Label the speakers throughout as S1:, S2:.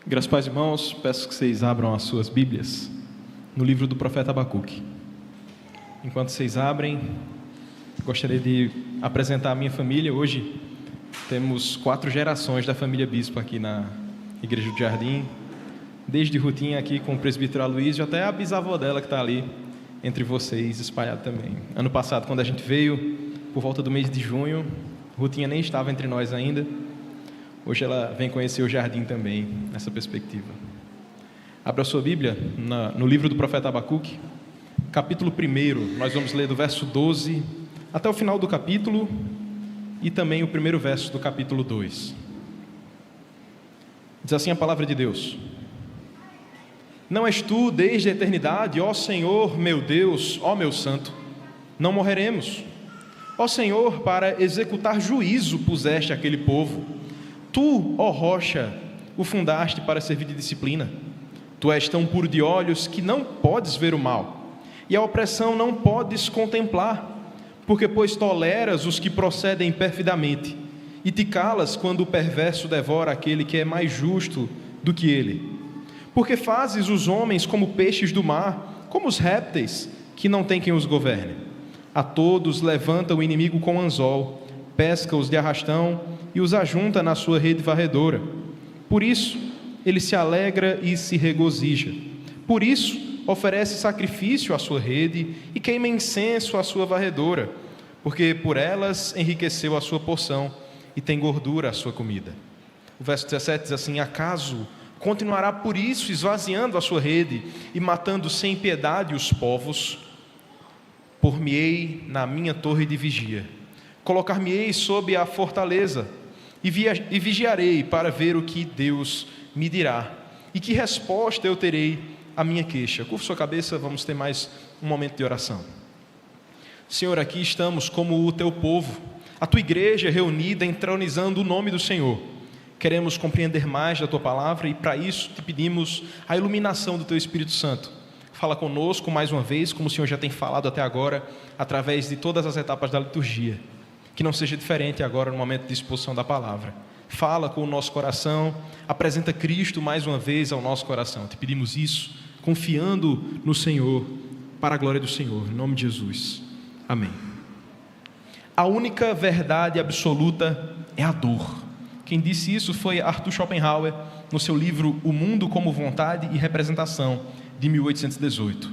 S1: Graças a Deus, irmãos, peço que vocês abram as suas Bíblias no livro do profeta Abacuque. Enquanto vocês abrem, gostaria de apresentar a minha família. Hoje temos 4 gerações da família Bispo aqui na Igreja do Jardim, desde Rutinha aqui com o presbítero Aloysio até a bisavó dela que está ali entre vocês, espalhado também. Ano passado, quando a gente veio, por volta do mês de junho, Rutinha nem estava entre nós ainda. Hoje ela vem conhecer o jardim também, nessa perspectiva. Abra a sua Bíblia no livro do profeta Abacuque, capítulo 1. Nós vamos ler do verso 12 até o final do capítulo e também o primeiro verso do capítulo 2. Diz assim a palavra de Deus: Não és tu desde a eternidade, ó Senhor meu Deus, ó meu santo, não morreremos. Ó Senhor, para executar juízo puseste aquele povo. Tu, ó rocha, o fundaste para servir de disciplina. Tu és tão puro de olhos que não podes ver o mal, e a opressão não podes contemplar, porque pois toleras os que procedem perfidamente, e te calas quando o perverso devora aquele que é mais justo do que ele. Porque fazes os homens como peixes do mar, como os répteis, que não tem quem os governe. A todos levanta o inimigo com anzol, pesca-os de arrastão e os ajunta na sua rede varredora. Por isso, ele se alegra e se regozija. Por isso, oferece sacrifício à sua rede e queima incenso à sua varredora, porque por elas enriqueceu a sua porção e tem gordura a sua comida. O verso 17 diz assim: Acaso continuará por isso esvaziando a sua rede e matando sem piedade os povos? Por-me-ei na minha torre de vigia, colocar-me-ei sob a fortaleza e vigiarei para ver o que Deus me dirá e que resposta eu terei à minha queixa. Curva sua cabeça, vamos ter mais um momento de oração. Senhor, aqui estamos como o teu povo, a tua igreja reunida, entronizando o nome do Senhor. Queremos compreender mais da tua palavra e para isso te pedimos a iluminação do teu Espírito Santo. Fala conosco mais uma vez, como o Senhor já tem falado até agora, através de todas as etapas da liturgia. Que não seja diferente agora no momento de exposição da palavra. Fala com o nosso coração, apresenta Cristo mais uma vez ao nosso coração. Te pedimos isso, confiando no Senhor, para a glória do Senhor, em nome de Jesus. Amém. A única verdade absoluta é a dor. Quem disse isso foi Arthur Schopenhauer, no seu livro O Mundo como Vontade e Representação, de 1818.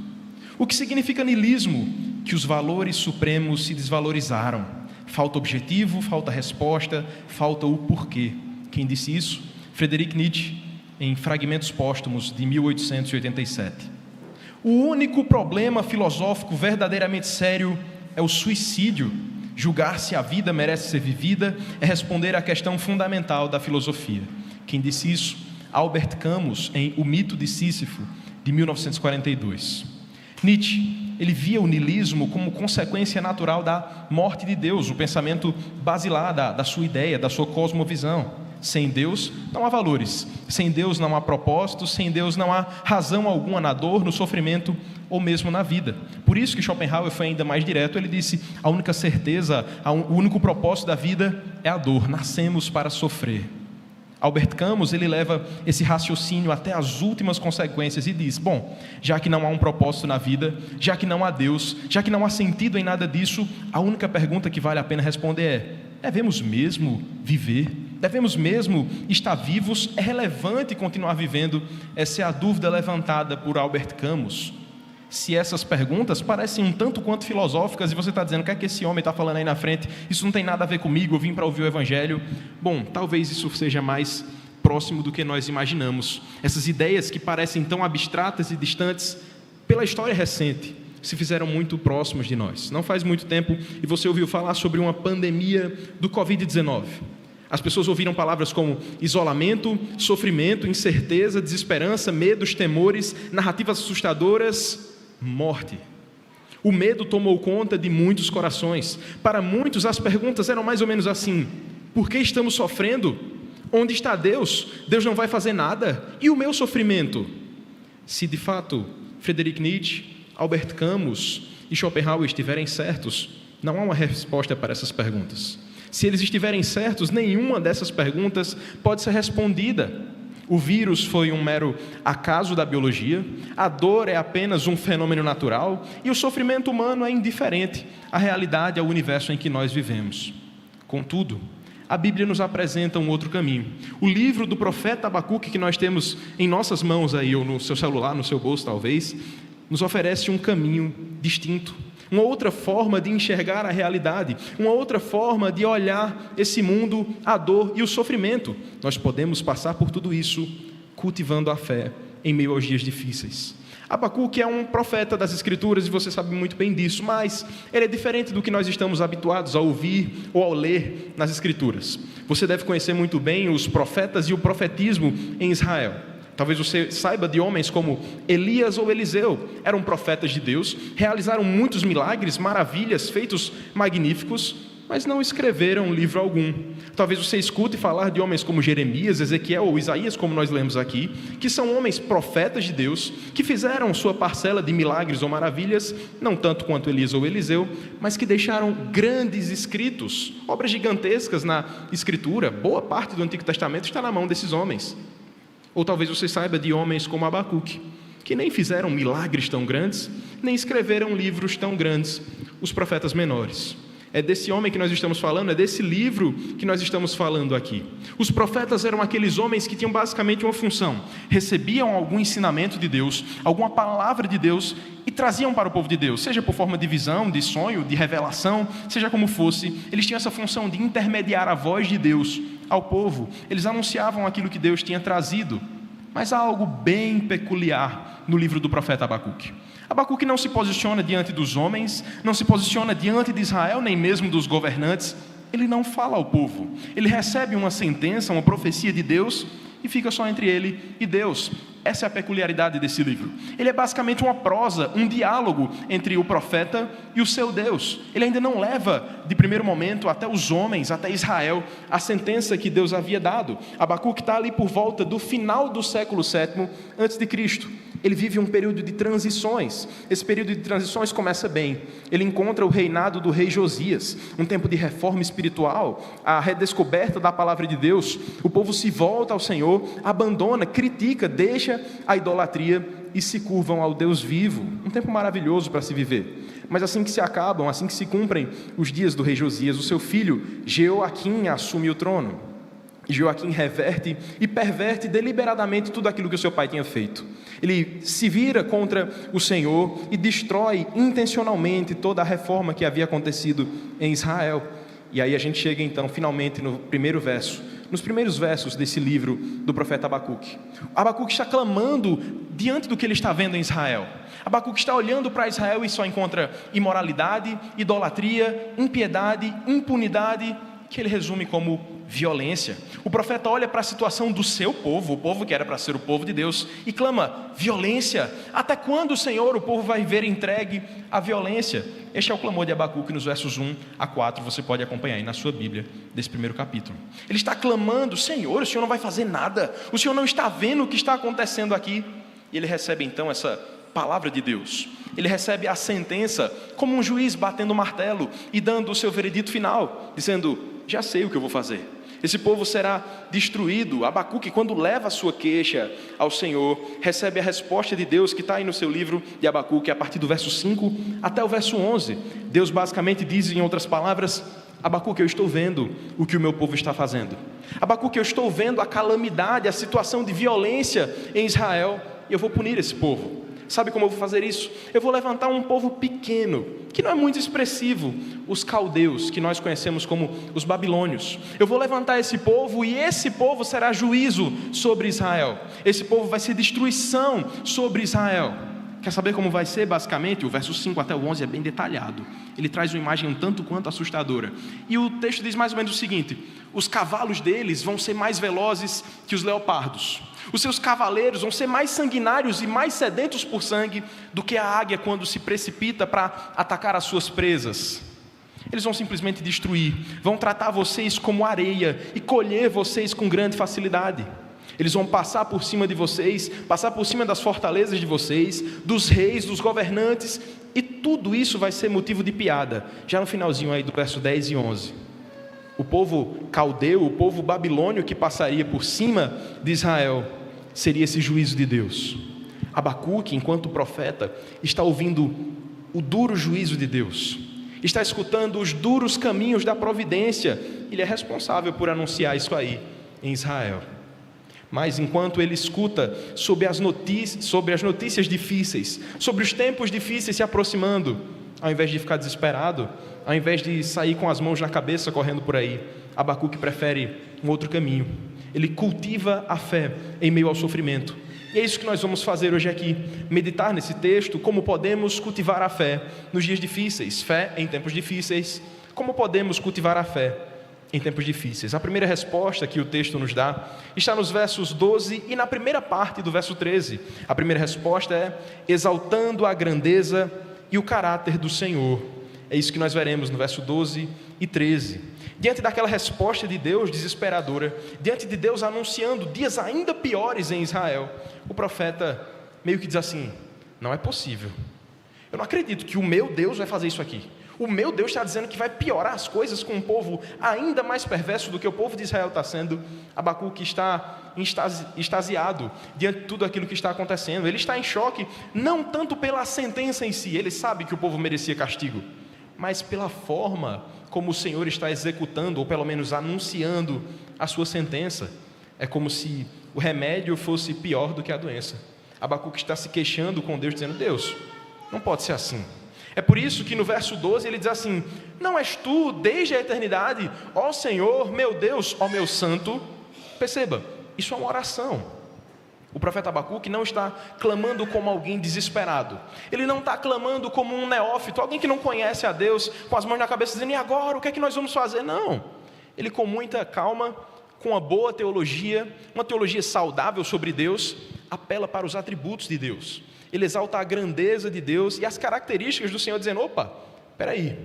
S1: O que significa niilismo? Que os valores supremos se desvalorizaram. Falta objetivo, falta resposta, falta o porquê. Quem disse isso? Friedrich Nietzsche, em Fragmentos Póstumos, de 1887. O único problema filosófico verdadeiramente sério é o suicídio. Julgar se a vida merece ser vivida é responder à questão fundamental da filosofia. Quem disse isso? Albert Camus, em O Mito de Sísifo, de 1942. Nietzsche, ele via o niilismo como consequência natural da morte de Deus, o pensamento basilar da sua ideia, da sua cosmovisão. Sem Deus não há valores, sem Deus não há propósito, sem Deus não há razão alguma na dor, no sofrimento ou mesmo na vida. Por isso que Schopenhauer foi ainda mais direto, ele disse: a única certeza, o único propósito da vida é a dor, nascemos para sofrer. Albert Camus, ele leva esse raciocínio até as últimas consequências e diz: bom, já que não há um propósito na vida, já que não há Deus, já que não há sentido em nada disso, a única pergunta que vale a pena responder é: devemos mesmo viver? Devemos mesmo estar vivos? É relevante continuar vivendo? Essa é a dúvida levantada por Albert Camus. Se essas perguntas parecem um tanto quanto filosóficas e você está dizendo: o que é que esse homem está falando aí na frente? Isso não tem nada a ver comigo, eu vim para ouvir o Evangelho. Bom, talvez isso seja mais próximo do que nós imaginamos. Essas ideias que parecem tão abstratas e distantes, pela história recente, se fizeram muito próximos de nós. Não faz muito tempo e você ouviu falar sobre uma pandemia do Covid-19. As pessoas ouviram palavras como isolamento, sofrimento, incerteza, desesperança, medos, temores, narrativas assustadoras, morte. O medo tomou conta de muitos corações. Para muitos as perguntas eram mais ou menos assim: por que estamos sofrendo? Onde está Deus? Deus não vai fazer nada? E o meu sofrimento? Se de fato Friedrich Nietzsche, Albert Camus e Schopenhauer estiverem certos, não há uma resposta para essas perguntas. Se eles estiverem certos, nenhuma dessas perguntas pode ser respondida. O vírus foi um mero acaso da biologia, a dor é apenas um fenômeno natural e o sofrimento humano é indiferente à realidade, ao universo em que nós vivemos. Contudo, a Bíblia nos apresenta um outro caminho. O livro do profeta Abacuque, que nós temos em nossas mãos aí, ou no seu celular, no seu bolso talvez, nos oferece um caminho distinto, uma outra forma de enxergar a realidade, uma outra forma de olhar esse mundo, a dor e o sofrimento. Nós podemos passar por tudo isso cultivando a fé em meio aos dias difíceis. Abacuque é um profeta das Escrituras e você sabe muito bem disso, mas ele é diferente do que nós estamos habituados a ouvir ou a ler nas Escrituras. Você deve conhecer muito bem os profetas e o profetismo em Israel. Talvez você saiba de homens como Elias ou Eliseu, eram profetas de Deus, realizaram muitos milagres, maravilhas, feitos magníficos, mas não escreveram livro algum. Talvez você escute falar de homens como Jeremias, Ezequiel ou Isaías, como nós lemos aqui, que são homens profetas de Deus, que fizeram sua parcela de milagres ou maravilhas, não tanto quanto Elias ou Eliseu, mas que deixaram grandes escritos, obras gigantescas na Escritura. Boa parte do Antigo Testamento está na mão desses homens. Ou talvez você saiba de homens como Abacuque, que nem fizeram milagres tão grandes, nem escreveram livros tão grandes, os profetas menores. É desse homem que nós estamos falando, é desse livro que nós estamos falando aqui. Os profetas eram aqueles homens que tinham basicamente uma função: recebiam algum ensinamento de Deus, alguma palavra de Deus e traziam para o povo de Deus, seja por forma de visão, de sonho, de revelação, seja como fosse. Eles tinham essa função de intermediar a voz de Deus ao povo. Eles anunciavam aquilo que Deus tinha trazido. Mas há algo bem peculiar no livro do profeta Abacuque. Abacuque não se posiciona diante dos homens, não se posiciona diante de Israel, nem mesmo dos governantes. Ele não fala ao povo. Ele recebe uma sentença, uma profecia de Deus e fica só entre ele e Deus. Essa é a peculiaridade desse livro. Ele é basicamente uma prosa, um diálogo entre o profeta e o seu Deus. Ele ainda não leva, de primeiro momento, até os homens, até Israel, a sentença que Deus havia dado. Abacuque está ali por volta do final do século VII a.C. Ele vive um período de transições. Esse período de transições começa bem. Ele encontra o reinado do rei Josias, um tempo de reforma espiritual, a redescoberta da palavra de Deus. O povo se volta ao Senhor, abandona, critica, deixa a idolatria e se curvam ao Deus vivo. Um tempo maravilhoso para se viver. Mas assim que se acabam, assim que se cumprem os dias do rei Josias, o seu filho Jeoaquim assume o trono. Joaquim reverte e perverte deliberadamente tudo aquilo que o seu pai tinha feito. Ele se vira contra o Senhor e destrói intencionalmente toda a reforma que havia acontecido em Israel. E aí a gente chega então finalmente no primeiro verso, nos primeiros versos desse livro do profeta Abacuque. Abacuque está clamando diante do que ele está vendo em Israel. Abacuque está olhando para Israel e só encontra imoralidade, idolatria, impiedade, impunidade, que ele resume como violência. O profeta olha para a situação do seu povo, o povo que era para ser o povo de Deus, e clama: violência. Até quando, Senhor, o povo vai ver entregue à violência? Este é o clamor de Abacuque nos versos 1 a 4, você pode acompanhar aí na sua Bíblia, desse primeiro capítulo. Ele está clamando: Senhor, o Senhor não vai fazer nada, o Senhor não está vendo o que está acontecendo aqui. E ele recebe então essa palavra de Deus. Ele recebe a sentença como um juiz batendo o martelo e dando o seu veredito final, dizendo: já sei o que eu vou fazer. Esse povo será destruído. Abacuque, quando leva a sua queixa ao Senhor, recebe a resposta de Deus que está aí no seu livro de Abacuque, a partir do verso 5 até o verso 11. Deus basicamente diz, em outras palavras: Abacuque, eu estou vendo o que o meu povo está fazendo. Abacuque, eu estou vendo a calamidade, a situação de violência em Israel, e eu vou punir esse povo. Sabe como eu vou fazer isso? Eu vou levantar um povo pequeno, que não é muito expressivo, os caldeus, que nós conhecemos como os babilônios. Eu vou levantar esse povo e esse povo será juízo sobre Israel. Esse povo vai ser destruição sobre Israel. Quer saber como vai ser? Basicamente, o verso 5 até o 11 é bem detalhado. Ele traz uma imagem um tanto quanto assustadora. E o texto diz mais ou menos o seguinte: os cavalos deles vão ser mais velozes que os leopardos. Os seus cavaleiros vão ser mais sanguinários e mais sedentos por sangue do que a águia quando se precipita para atacar as suas presas. Eles vão simplesmente destruir, vão tratar vocês como areia e colher vocês com grande facilidade. Eles vão passar por cima de vocês, passar por cima das fortalezas de vocês, dos reis, dos governantes, e tudo isso vai ser motivo de piada, já no finalzinho aí do verso 10 e 11. O povo caldeu, o povo babilônio que passaria por cima de Israel, seria esse juízo de Deus. Abacuque, enquanto profeta, está ouvindo o duro juízo de Deus, está escutando os duros caminhos da providência. Ele é responsável por anunciar isso aí em Israel. Mas enquanto ele escuta sobre as notícias difíceis, sobre os tempos difíceis se aproximando, ao invés de ficar desesperado, ao invés de sair com as mãos na cabeça correndo por aí, Abacuque prefere um outro caminho. Ele cultiva a fé em meio ao sofrimento. E é isso que nós vamos fazer hoje aqui, meditar nesse texto, como podemos cultivar a fé nos dias difíceis, fé em tempos difíceis, como podemos cultivar a fé em tempos difíceis. A primeira resposta que o texto nos dá está nos versos 12 e na primeira parte do verso 13. A primeira resposta é exaltando a grandeza e o caráter do Senhor. É isso que nós veremos no verso 12 e 13. Diante daquela resposta de Deus desesperadora, diante de Deus anunciando dias ainda piores em Israel, o profeta meio que diz assim: não é possível, eu não acredito que o meu Deus vai fazer isso aqui. O meu Deus está dizendo que vai piorar as coisas com um povo ainda mais perverso do que o povo de Israel está sendo. Abacuque está extasiado diante de tudo aquilo que está acontecendo. Ele está em choque, não tanto pela sentença em si, ele sabe que o povo merecia castigo, mas pela forma como o Senhor está executando, ou pelo menos anunciando a sua sentença. É como se o remédio fosse pior do que a doença. Abacuque está se queixando com Deus, dizendo: Deus, não pode ser assim. É por isso que no verso 12 ele diz assim: não és tu desde a eternidade, ó Senhor, meu Deus, ó meu santo. Perceba, isso é uma oração. O profeta Abacuque não está clamando como alguém desesperado. Ele não está clamando como um neófito, alguém que não conhece a Deus, com as mãos na cabeça dizendo: e agora, o que é que nós vamos fazer? Não. Ele, com muita calma, com uma boa teologia, uma teologia saudável sobre Deus, apela para os atributos de Deus. Ele exalta a grandeza de Deus e as características do Senhor, dizendo: opa, espera aí,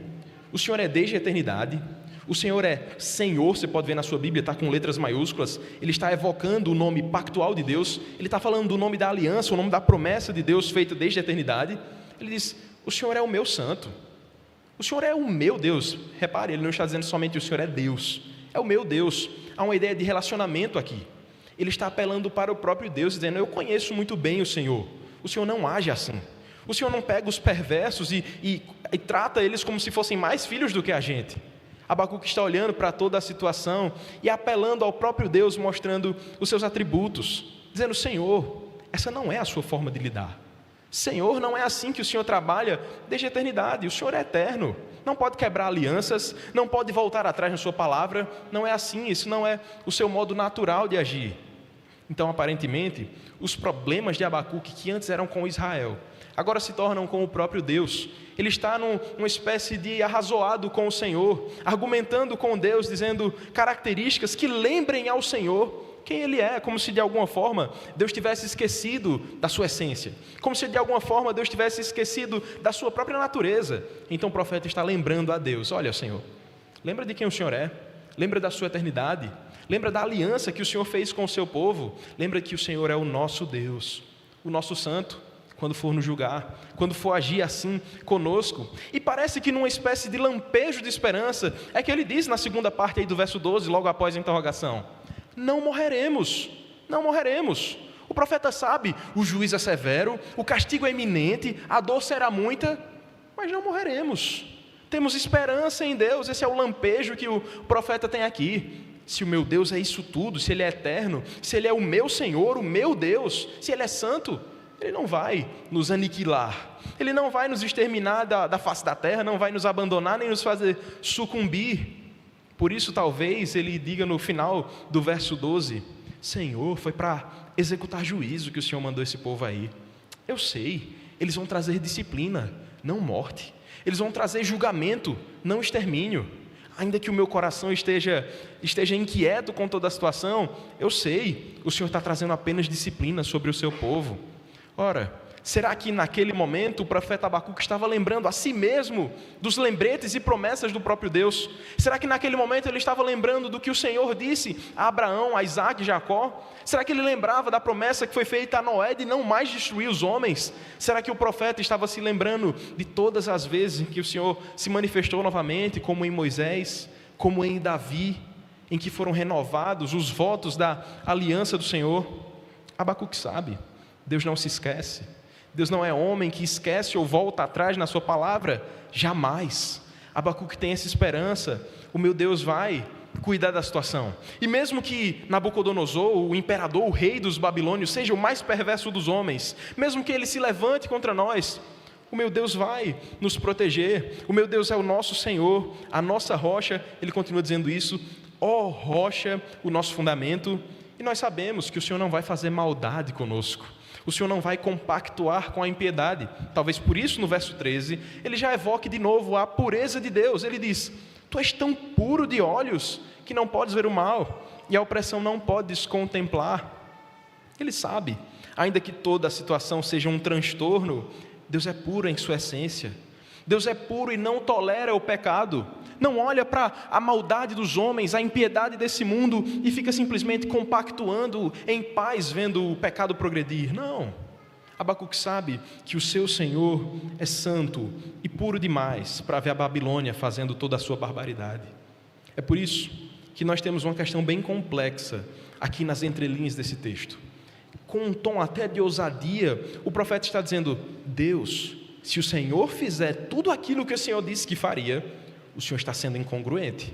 S1: o Senhor é desde a eternidade, o Senhor é Senhor. Você pode ver na sua Bíblia, está com letras maiúsculas. Ele está evocando o nome pactual de Deus, ele está falando do nome da aliança, o nome da promessa de Deus feita desde a eternidade. Ele diz: o Senhor é o meu santo, o Senhor é o meu Deus. Repare, ele não está dizendo somente o Senhor é Deus, é o meu Deus. Há uma ideia de relacionamento aqui. Ele está apelando para o próprio Deus, dizendo: eu conheço muito bem o Senhor. O Senhor não age assim. O Senhor não pega os perversos e trata eles como se fossem mais filhos do que a gente. Abacuque está olhando para toda a situação e apelando ao próprio Deus, mostrando os seus atributos, dizendo: Senhor, essa não é a sua forma de lidar. Senhor, não é assim que o Senhor trabalha desde a eternidade. O Senhor é eterno, não pode quebrar alianças, não pode voltar atrás na sua palavra. Não é assim, isso não é o seu modo natural de agir. Então, aparentemente, os problemas de Abacuque, que antes eram com Israel, agora se tornam com o próprio Deus. Ele está numa espécie de arrazoado com o Senhor, argumentando com Deus, dizendo características que lembrem ao Senhor quem Ele é, como se de alguma forma Deus tivesse esquecido da sua essência, como se de alguma forma Deus tivesse esquecido da sua própria natureza. Então o profeta está lembrando a Deus: olha, Senhor, lembra de quem o Senhor é, lembra da sua eternidade, lembra da aliança que o Senhor fez com o seu povo, lembra que o Senhor é o nosso Deus, o nosso santo, quando for nos julgar, quando for agir assim conosco. E parece que numa espécie de lampejo de esperança, é que ele diz na segunda parte aí do verso 12, logo após a interrogação: não morreremos, não morreremos. O profeta sabe, o juízo é severo, o castigo é iminente, a dor será muita, mas não morreremos. Temos esperança em Deus. Esse é o lampejo que o profeta tem aqui. Se o meu Deus é isso tudo, se Ele é eterno, se Ele é o meu Senhor, o meu Deus, se Ele é santo, Ele não vai nos aniquilar, Ele não vai nos exterminar da face da terra, não vai nos abandonar, nem nos fazer sucumbir. Por isso talvez Ele diga no final do verso 12: Senhor, foi para executar juízo que o Senhor mandou esse povo aí. Eu sei, eles vão trazer disciplina, não morte. Eles vão trazer julgamento, não extermínio. Ainda que o meu coração esteja inquieto com toda a situação, eu sei, o Senhor está trazendo apenas disciplina sobre o seu povo. Ora, será que naquele momento o profeta Abacuque estava lembrando a si mesmo dos lembretes e promessas do próprio Deus? Será que naquele momento ele estava lembrando do que o Senhor disse a Abraão, a Isaac e Jacó? Será que ele lembrava da promessa que foi feita a Noé de não mais destruir os homens? Será que o profeta estava se lembrando de todas as vezes em que o Senhor se manifestou novamente, como em Moisés, como em Davi, em que foram renovados os votos da aliança do Senhor? Abacuque sabe, Deus não se esquece. Deus não é homem que esquece ou volta atrás na sua palavra, jamais. Abacuque tem essa esperança, o meu Deus vai cuidar da situação. E mesmo que Nabucodonosor, o imperador, o rei dos babilônios, seja o mais perverso dos homens, mesmo que ele se levante contra nós, o meu Deus vai nos proteger, o meu Deus é o nosso Senhor, a nossa rocha. Ele continua dizendo isso, ó rocha, o nosso fundamento, e nós sabemos que o Senhor não vai fazer maldade conosco, o Senhor não vai compactuar com a impiedade. Talvez por isso no verso 13, ele já evoque de novo a pureza de Deus. Ele diz, tu és tão puro de olhos que não podes ver o mal, e a opressão não podes contemplar. Ele sabe, ainda que toda a situação seja um transtorno, Deus é puro em sua essência. Deus é puro e não tolera o pecado. Não olha para a maldade dos homens, a impiedade desse mundo e fica simplesmente compactuando em paz vendo o pecado progredir. Não. Abacuque sabe que o seu Senhor é santo e puro demais para ver a Babilônia fazendo toda a sua barbaridade. É por isso que nós temos uma questão bem complexa aqui nas entrelinhas desse texto. Com um tom até de ousadia, o profeta está dizendo, Deus, se o Senhor fizer tudo aquilo que o Senhor disse que faria, o Senhor está sendo incongruente.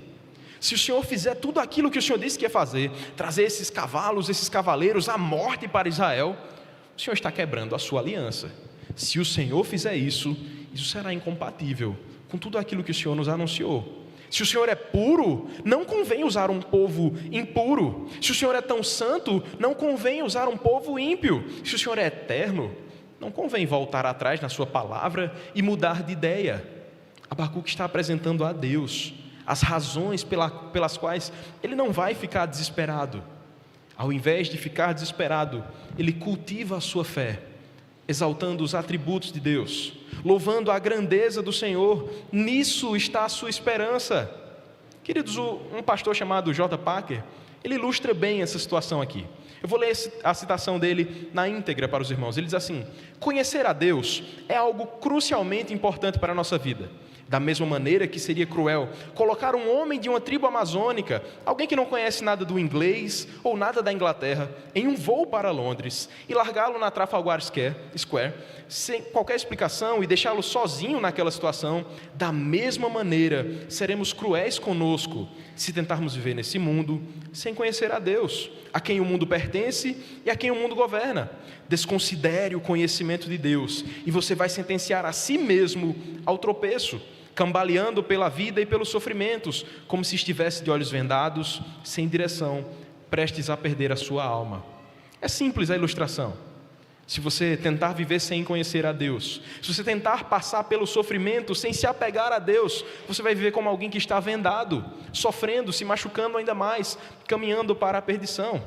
S1: Se o Senhor fizer tudo aquilo que o Senhor disse que ia fazer, trazer esses cavalos, esses cavaleiros, a morte para Israel, o Senhor está quebrando a sua aliança. Se o Senhor fizer isso, isso será incompatível com tudo aquilo que o Senhor nos anunciou. Se o Senhor é puro, não convém usar um povo impuro. Se o Senhor é tão santo, não convém usar um povo ímpio. Se o Senhor é eterno, não convém voltar atrás na sua palavra e mudar de ideia. Abacuque está apresentando a Deus as razões pelas quais ele não vai ficar desesperado. Ao invés de ficar desesperado, ele cultiva a sua fé, exaltando os atributos de Deus, louvando a grandeza do Senhor. Nisso está a sua esperança. Queridos, um pastor chamado J. Packer, ele ilustra bem essa situação aqui. Eu vou ler a citação dele na íntegra para os irmãos. Ele diz assim, conhecer a Deus é algo crucialmente importante para a nossa vida. Da mesma maneira que seria cruel colocar um homem de uma tribo amazônica, alguém que não conhece nada do inglês ou nada da Inglaterra, em um voo para Londres e largá-lo na Trafalgar Square, sem qualquer explicação e deixá-lo sozinho naquela situação. Da mesma maneira, seremos cruéis conosco se tentarmos viver nesse mundo sem conhecer a Deus, a quem o mundo pertence e a quem o mundo governa. Desconsidere o conhecimento de Deus e você vai sentenciar a si mesmo ao tropeço, cambaleando pela vida e pelos sofrimentos, como se estivesse de olhos vendados, sem direção, prestes a perder a sua alma. É simples a ilustração. Se você tentar viver sem conhecer a Deus, se você tentar passar pelo sofrimento sem se apegar a Deus, você vai viver como alguém que está vendado, sofrendo, se machucando ainda mais, caminhando para a perdição.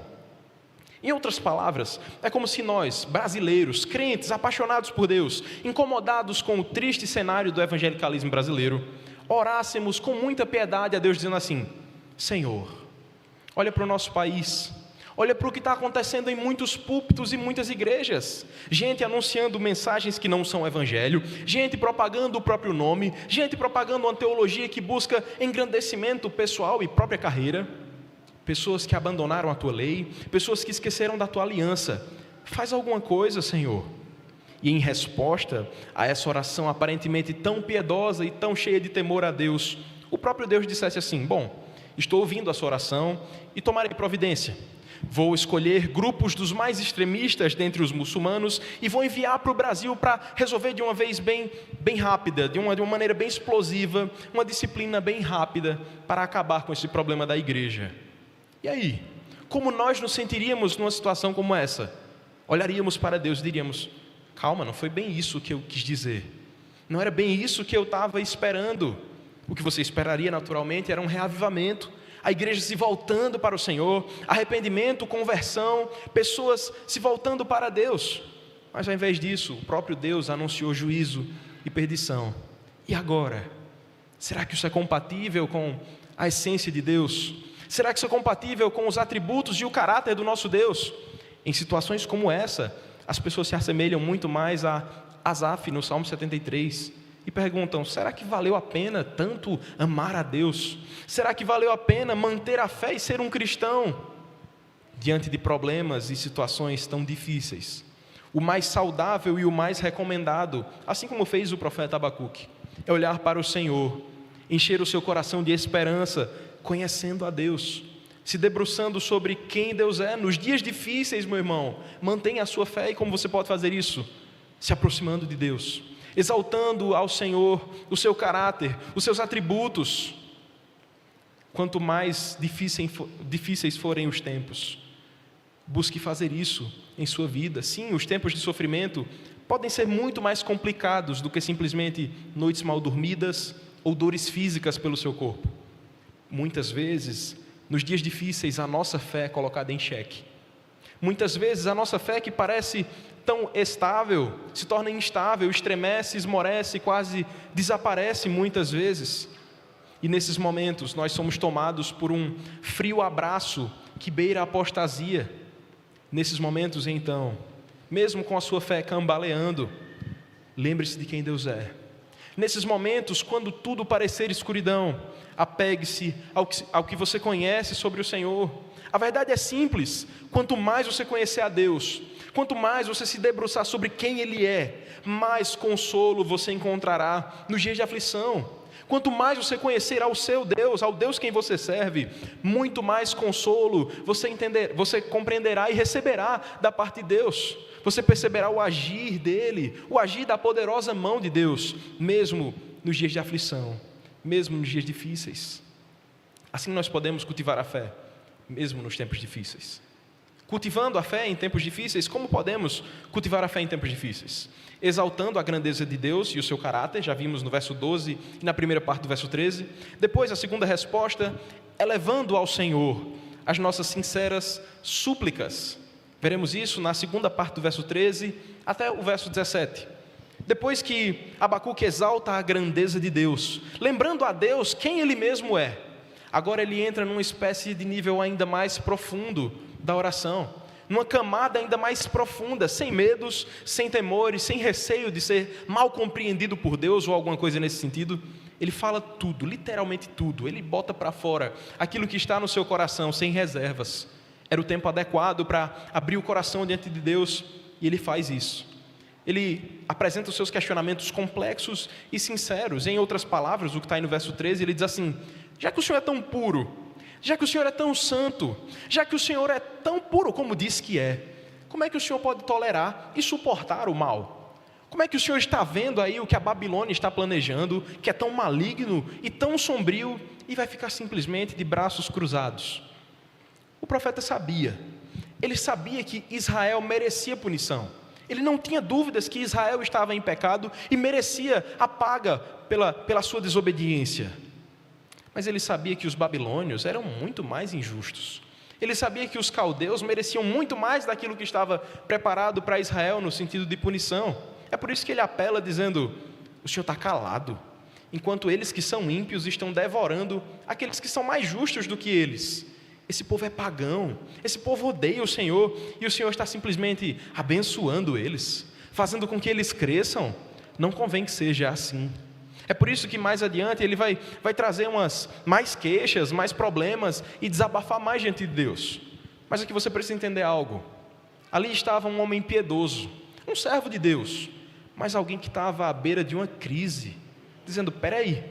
S1: Em outras palavras, é como se nós, brasileiros, crentes, apaixonados por Deus, incomodados com o triste cenário do evangelicalismo brasileiro, orássemos com muita piedade a Deus, dizendo assim, Senhor, olha para o nosso país, olha para o que está acontecendo em muitos púlpitos e muitas igrejas, gente anunciando mensagens que não são evangelho, gente propagando o próprio nome, gente propagando uma teologia que busca engrandecimento pessoal e própria carreira, pessoas que abandonaram a tua lei, pessoas que esqueceram da tua aliança. Faz alguma coisa, Senhor. E em resposta a essa oração aparentemente tão piedosa e tão cheia de temor a Deus, o próprio Deus dissesse assim, bom, estou ouvindo a sua oração e tomarei providência. Vou escolher grupos dos mais extremistas dentre os muçulmanos e vou enviar para o Brasil para resolver de uma vez bem rápida, de uma maneira bem explosiva, uma disciplina bem rápida para acabar com esse problema da igreja. E aí, como nós nos sentiríamos numa situação como essa? Olharíamos para Deus e diríamos, calma, não foi bem isso que eu quis dizer. Não era bem isso que eu estava esperando. O que você esperaria naturalmente era um reavivamento, a igreja se voltando para o Senhor, arrependimento, conversão, pessoas se voltando para Deus. Mas ao invés disso, o próprio Deus anunciou juízo e perdição. E agora? Será que isso é compatível com a essência de Deus? Será que isso é compatível com os atributos e o caráter do nosso Deus? Em situações como essa, as pessoas se assemelham muito mais a Asaf no Salmo 73 e perguntam, será que valeu a pena tanto amar a Deus? Será que valeu a pena manter a fé e ser um cristão? diante de problemas e situações tão difíceis, o mais saudável e o mais recomendado, assim como fez o profeta Abacuque, é olhar para o Senhor, encher o seu coração de esperança, conhecendo a Deus, se debruçando sobre quem Deus é. Nos dias difíceis, meu irmão, mantenha a sua fé. E como você pode fazer isso? Se aproximando de Deus, exaltando ao Senhor o seu caráter, os seus atributos. Quanto mais difíceis forem os tempos, busque fazer isso em sua vida. Sim, os tempos de sofrimento podem ser muito mais complicados do que simplesmente noites mal dormidas ou dores físicas pelo seu corpo. Muitas vezes, nos dias difíceis, a nossa fé é colocada em xeque. Muitas vezes a nossa fé, que parece tão estável, se torna instável, estremece, esmorece, quase desaparece muitas vezes. E nesses momentos nós somos tomados por um frio abraço que beira a apostasia. Nesses momentos, então, mesmo com a sua fé cambaleando, lembre-se de quem Deus é. Nesses momentos, quando tudo parecer escuridão, apegue-se ao que você conhece sobre o Senhor. A verdade é simples: quanto mais você conhecer a Deus, quanto mais você se debruçar sobre quem Ele é, mais consolo você encontrará nos dias de aflição. Quanto mais você conhecer ao seu Deus, ao Deus quem você serve, muito mais consolo você compreenderá e receberá da parte de Deus. Você perceberá o agir dEle, o agir da poderosa mão de Deus, mesmo nos dias de aflição, mesmo nos dias difíceis. Assim nós podemos cultivar a fé, mesmo nos tempos difíceis. Cultivando a fé em tempos difíceis, como podemos cultivar a fé em tempos difíceis? Exaltando a grandeza de Deus e o seu caráter, já vimos no verso 12 e na primeira parte do verso 13. Depois, a segunda resposta, elevando ao Senhor as nossas sinceras súplicas. Veremos isso na segunda parte do verso 13 até o verso 17. Depois que Abacuque exalta a grandeza de Deus, lembrando a Deus quem Ele mesmo é, agora ele entra numa espécie de nível ainda mais profundo da oração, numa camada ainda mais profunda, sem medos, sem temores, sem receio de ser mal compreendido por Deus ou alguma coisa nesse sentido. Ele fala tudo, literalmente tudo. Ele bota para fora aquilo que está no seu coração, sem reservas. Era o tempo adequado para abrir o coração diante de Deus, e ele faz isso. Ele apresenta os seus questionamentos complexos e sinceros. Em outras palavras, o que está aí no verso 13, ele diz assim: já que o Senhor é tão puro, já que o Senhor é tão santo, já que o Senhor é tão puro como diz que é, como é que o Senhor pode tolerar e suportar o mal? Como é que o Senhor está vendo aí o que a Babilônia está planejando, que é tão maligno e tão sombrio, e vai ficar simplesmente de braços cruzados? O profeta sabia. Ele sabia que Israel merecia punição. Ele não tinha dúvidas que Israel estava em pecado e merecia a paga pela sua desobediência. Mas ele sabia que os babilônios eram muito mais injustos. Ele sabia que os caldeus mereciam muito mais daquilo que estava preparado para Israel no sentido de punição. É por isso que ele apela dizendo: o Senhor está calado, enquanto eles que são ímpios estão devorando aqueles que são mais justos do que eles. Esse povo é pagão, esse povo odeia o Senhor, e o Senhor está simplesmente abençoando eles, fazendo com que eles cresçam. Não convém que seja assim. É por isso que mais adiante ele vai trazer mais queixas, mais problemas e desabafar mais diante de Deus. Mas aqui você precisa entender algo. Ali estava um homem piedoso, um servo de Deus, mas alguém que estava à beira de uma crise, dizendo: peraí,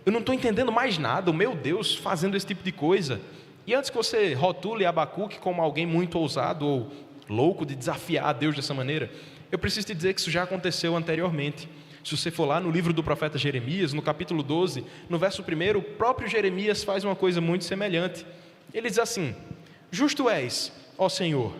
S1: eu não estou entendendo mais nada, o meu Deus fazendo esse tipo de coisa. E antes que você rotule Abacuque como alguém muito ousado ou louco de desafiar a Deus dessa maneira, eu preciso te dizer que isso já aconteceu anteriormente. Se você for lá no livro do profeta Jeremias, no capítulo 12, no verso 1, o próprio Jeremias faz uma coisa muito semelhante. Ele diz assim: justo és, ó Senhor,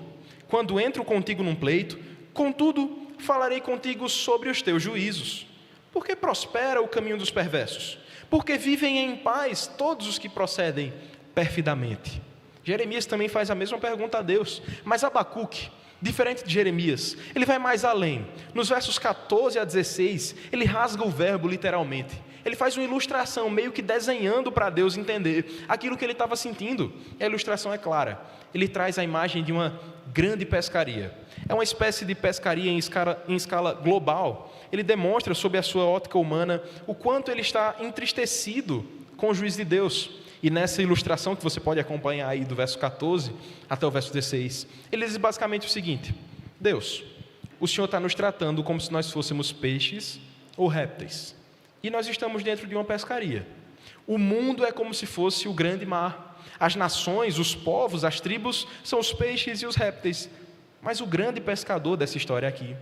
S1: quando entro contigo num pleito, contudo falarei contigo sobre os teus juízos. Porque prospera o caminho dos perversos? Porque vivem em paz todos os que procedem perfidamente. Jeremias também faz a mesma pergunta a Deus, mas Abacuque, diferente de Jeremias, ele vai mais além. Nos versos 14 a 16, ele rasga o verbo literalmente. Ele faz uma ilustração, meio que desenhando para Deus entender aquilo que ele estava sentindo. E a ilustração é clara. Ele traz a imagem de uma grande pescaria. É uma espécie de pescaria em escala global. Ele demonstra, sob a sua ótica humana, o quanto ele está entristecido com o juízo de Deus. E nessa ilustração que você pode acompanhar aí do verso 14 até o verso 16, ele diz basicamente o seguinte: Deus, o Senhor está nos tratando como se nós fôssemos peixes ou répteis. E nós estamos dentro de uma pescaria. O mundo é como se fosse o grande mar. As nações, os povos, as tribos são os peixes e os répteis. Mas o grande pescador dessa história aqui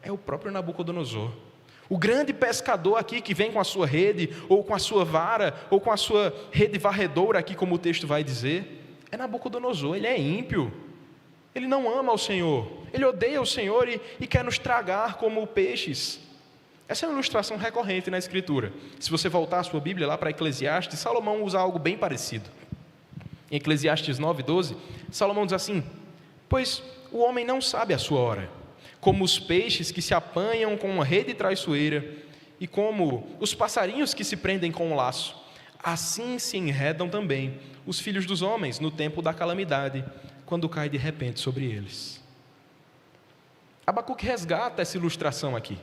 S1: é o próprio Nabucodonosor. O grande pescador aqui que vem com a sua rede, ou com a sua vara, ou com a sua rede varredora aqui, como o texto vai dizer, é Nabucodonosor. Ele é ímpio. Ele não ama o Senhor. Ele odeia o Senhor e quer nos tragar como peixes. Essa é uma ilustração recorrente na Escritura. Se você voltar a sua Bíblia lá para Eclesiastes, Salomão usa algo bem parecido. Em Eclesiastes 9:12, Salomão diz assim: pois o homem não sabe a sua hora, como os peixes que se apanham com uma rede traiçoeira, e como os passarinhos que se prendem com um laço, assim se enredam também os filhos dos homens no tempo da calamidade, quando cai de repente sobre eles. Abacuque resgata essa ilustração aqui.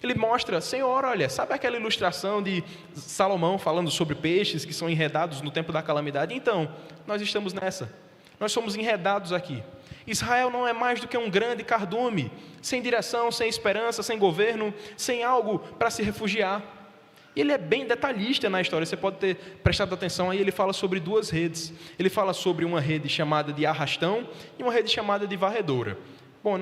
S1: Ele mostra: Senhor, olha, sabe aquela ilustração de Salomão falando sobre peixes que são enredados no tempo da calamidade? Então, nós estamos nessa. Nós somos enredados aqui. Israel não é mais do que um grande cardume, sem direção, sem esperança, sem governo, sem algo para se refugiar. Ele é bem detalhista na história, você pode ter prestado atenção aí, ele fala sobre duas redes. Ele fala sobre uma rede chamada de arrastão e uma rede chamada de varredora. Bom, eu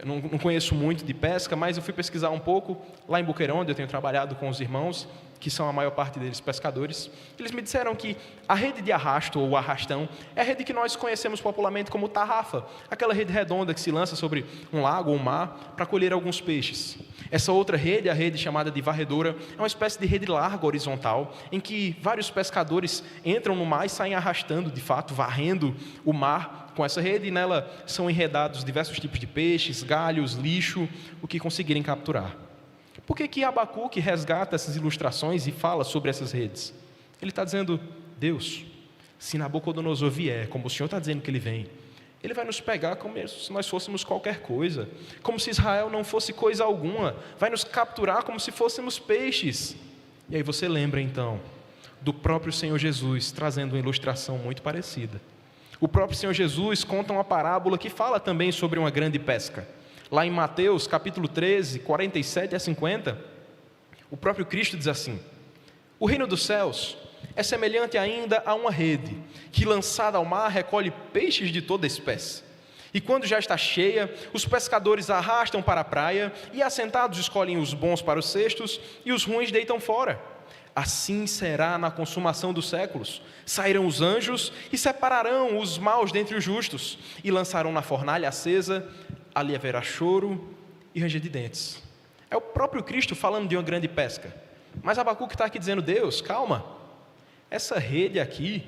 S1: não conheço muito de pesca, mas eu fui pesquisar um pouco lá em Boqueirão, onde eu tenho trabalhado com os irmãos, que são a maior parte deles pescadores. Eles me disseram que a rede de arrasto ou arrastão é a rede que nós conhecemos popularmente como tarrafa, aquela rede redonda que se lança sobre um lago ou um mar para colher alguns peixes. Essa outra rede, a rede chamada de varredora, é uma espécie de rede larga horizontal, em que vários pescadores entram no mar e saem arrastando, de fato, varrendo o mar com essa rede, e nela são enredados diversos tipos de peixes, galhos, lixo, o que conseguirem capturar. Por que Abacuque resgata essas ilustrações e fala sobre essas redes? Ele está dizendo: Deus, se Nabucodonosor vier, como o Senhor está dizendo que ele vem, ele vai nos pegar como se nós fôssemos qualquer coisa, como se Israel não fosse coisa alguma, vai nos capturar como se fôssemos peixes. E aí você lembra então do próprio Senhor Jesus trazendo uma ilustração muito parecida. O próprio Senhor Jesus conta uma parábola que fala também sobre uma grande pesca. Lá em Mateus, capítulo 13, 47 a 50, o próprio Cristo diz assim: o reino dos céus é semelhante ainda a uma rede, que lançada ao mar recolhe peixes de toda espécie. E quando já está cheia, os pescadores a arrastam para a praia, e assentados escolhem os bons para os cestos, e os ruins deitam fora. Assim será na consumação dos séculos. Sairão os anjos e separarão os maus dentre os justos, e lançarão na fornalha acesa. Ali haverá choro e ranger de dentes. É o próprio Cristo falando de uma grande pesca. Mas Abacuque está aqui dizendo: Deus, calma, essa rede aqui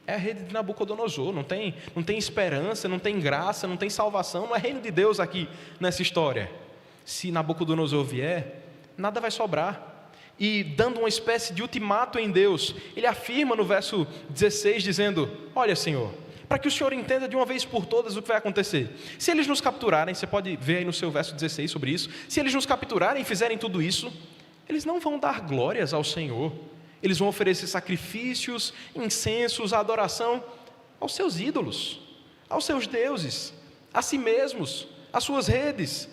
S1: é a rede de Nabucodonosor, não tem esperança, não tem graça, não tem salvação, não é reino de Deus aqui nessa história. Se Nabucodonosor vier, nada vai sobrar. E dando uma espécie de ultimato em Deus, ele afirma no verso 16, dizendo: olha, Senhor, para que o Senhor entenda de uma vez por todas o que vai acontecer. Se eles nos capturarem, você pode ver aí no seu verso 16 sobre isso, se eles nos capturarem e fizerem tudo isso, eles não vão dar glórias ao Senhor, eles vão oferecer sacrifícios, incensos, adoração aos seus ídolos, aos seus deuses, a si mesmos, às suas redes.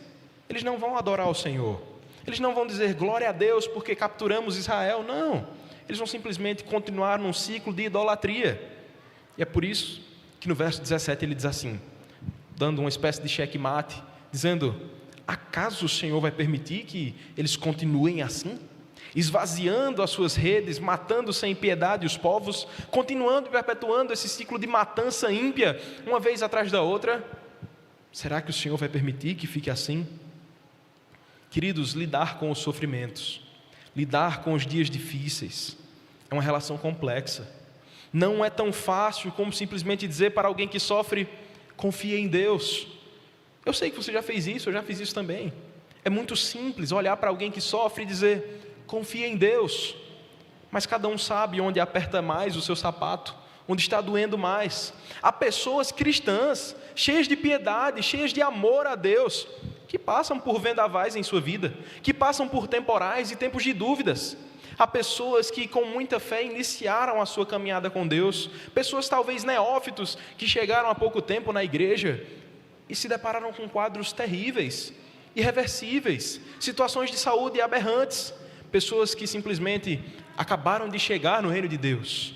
S1: Eles não vão adorar ao Senhor, eles não vão dizer glória a Deus porque capturamos Israel, não. Eles vão simplesmente continuar num ciclo de idolatria. E é por isso que no verso 17 ele diz assim, dando uma espécie de checkmate, dizendo: acaso o Senhor vai permitir que eles continuem assim? Esvaziando as suas redes, matando sem piedade os povos, continuando e perpetuando esse ciclo de matança ímpia, uma vez atrás da outra? Será que o Senhor vai permitir que fique assim? Queridos, lidar com os sofrimentos, lidar com os dias difíceis, é uma relação complexa. Não é tão fácil como simplesmente dizer para alguém que sofre: confia em Deus. Eu sei que você já fez isso, eu já fiz isso também. É muito simples olhar para alguém que sofre e dizer: confia em Deus. Mas cada um sabe onde aperta mais o seu sapato, onde está doendo mais. Há pessoas cristãs, cheias de piedade, cheias de amor a Deus, que passam por vendavais em sua vida, que passam por temporais e tempos de dúvidas. Há pessoas que com muita fé iniciaram a sua caminhada com Deus, pessoas talvez neófitos que chegaram há pouco tempo na igreja e se depararam com quadros terríveis, irreversíveis, situações de saúde aberrantes, pessoas que simplesmente acabaram de chegar no reino de Deus.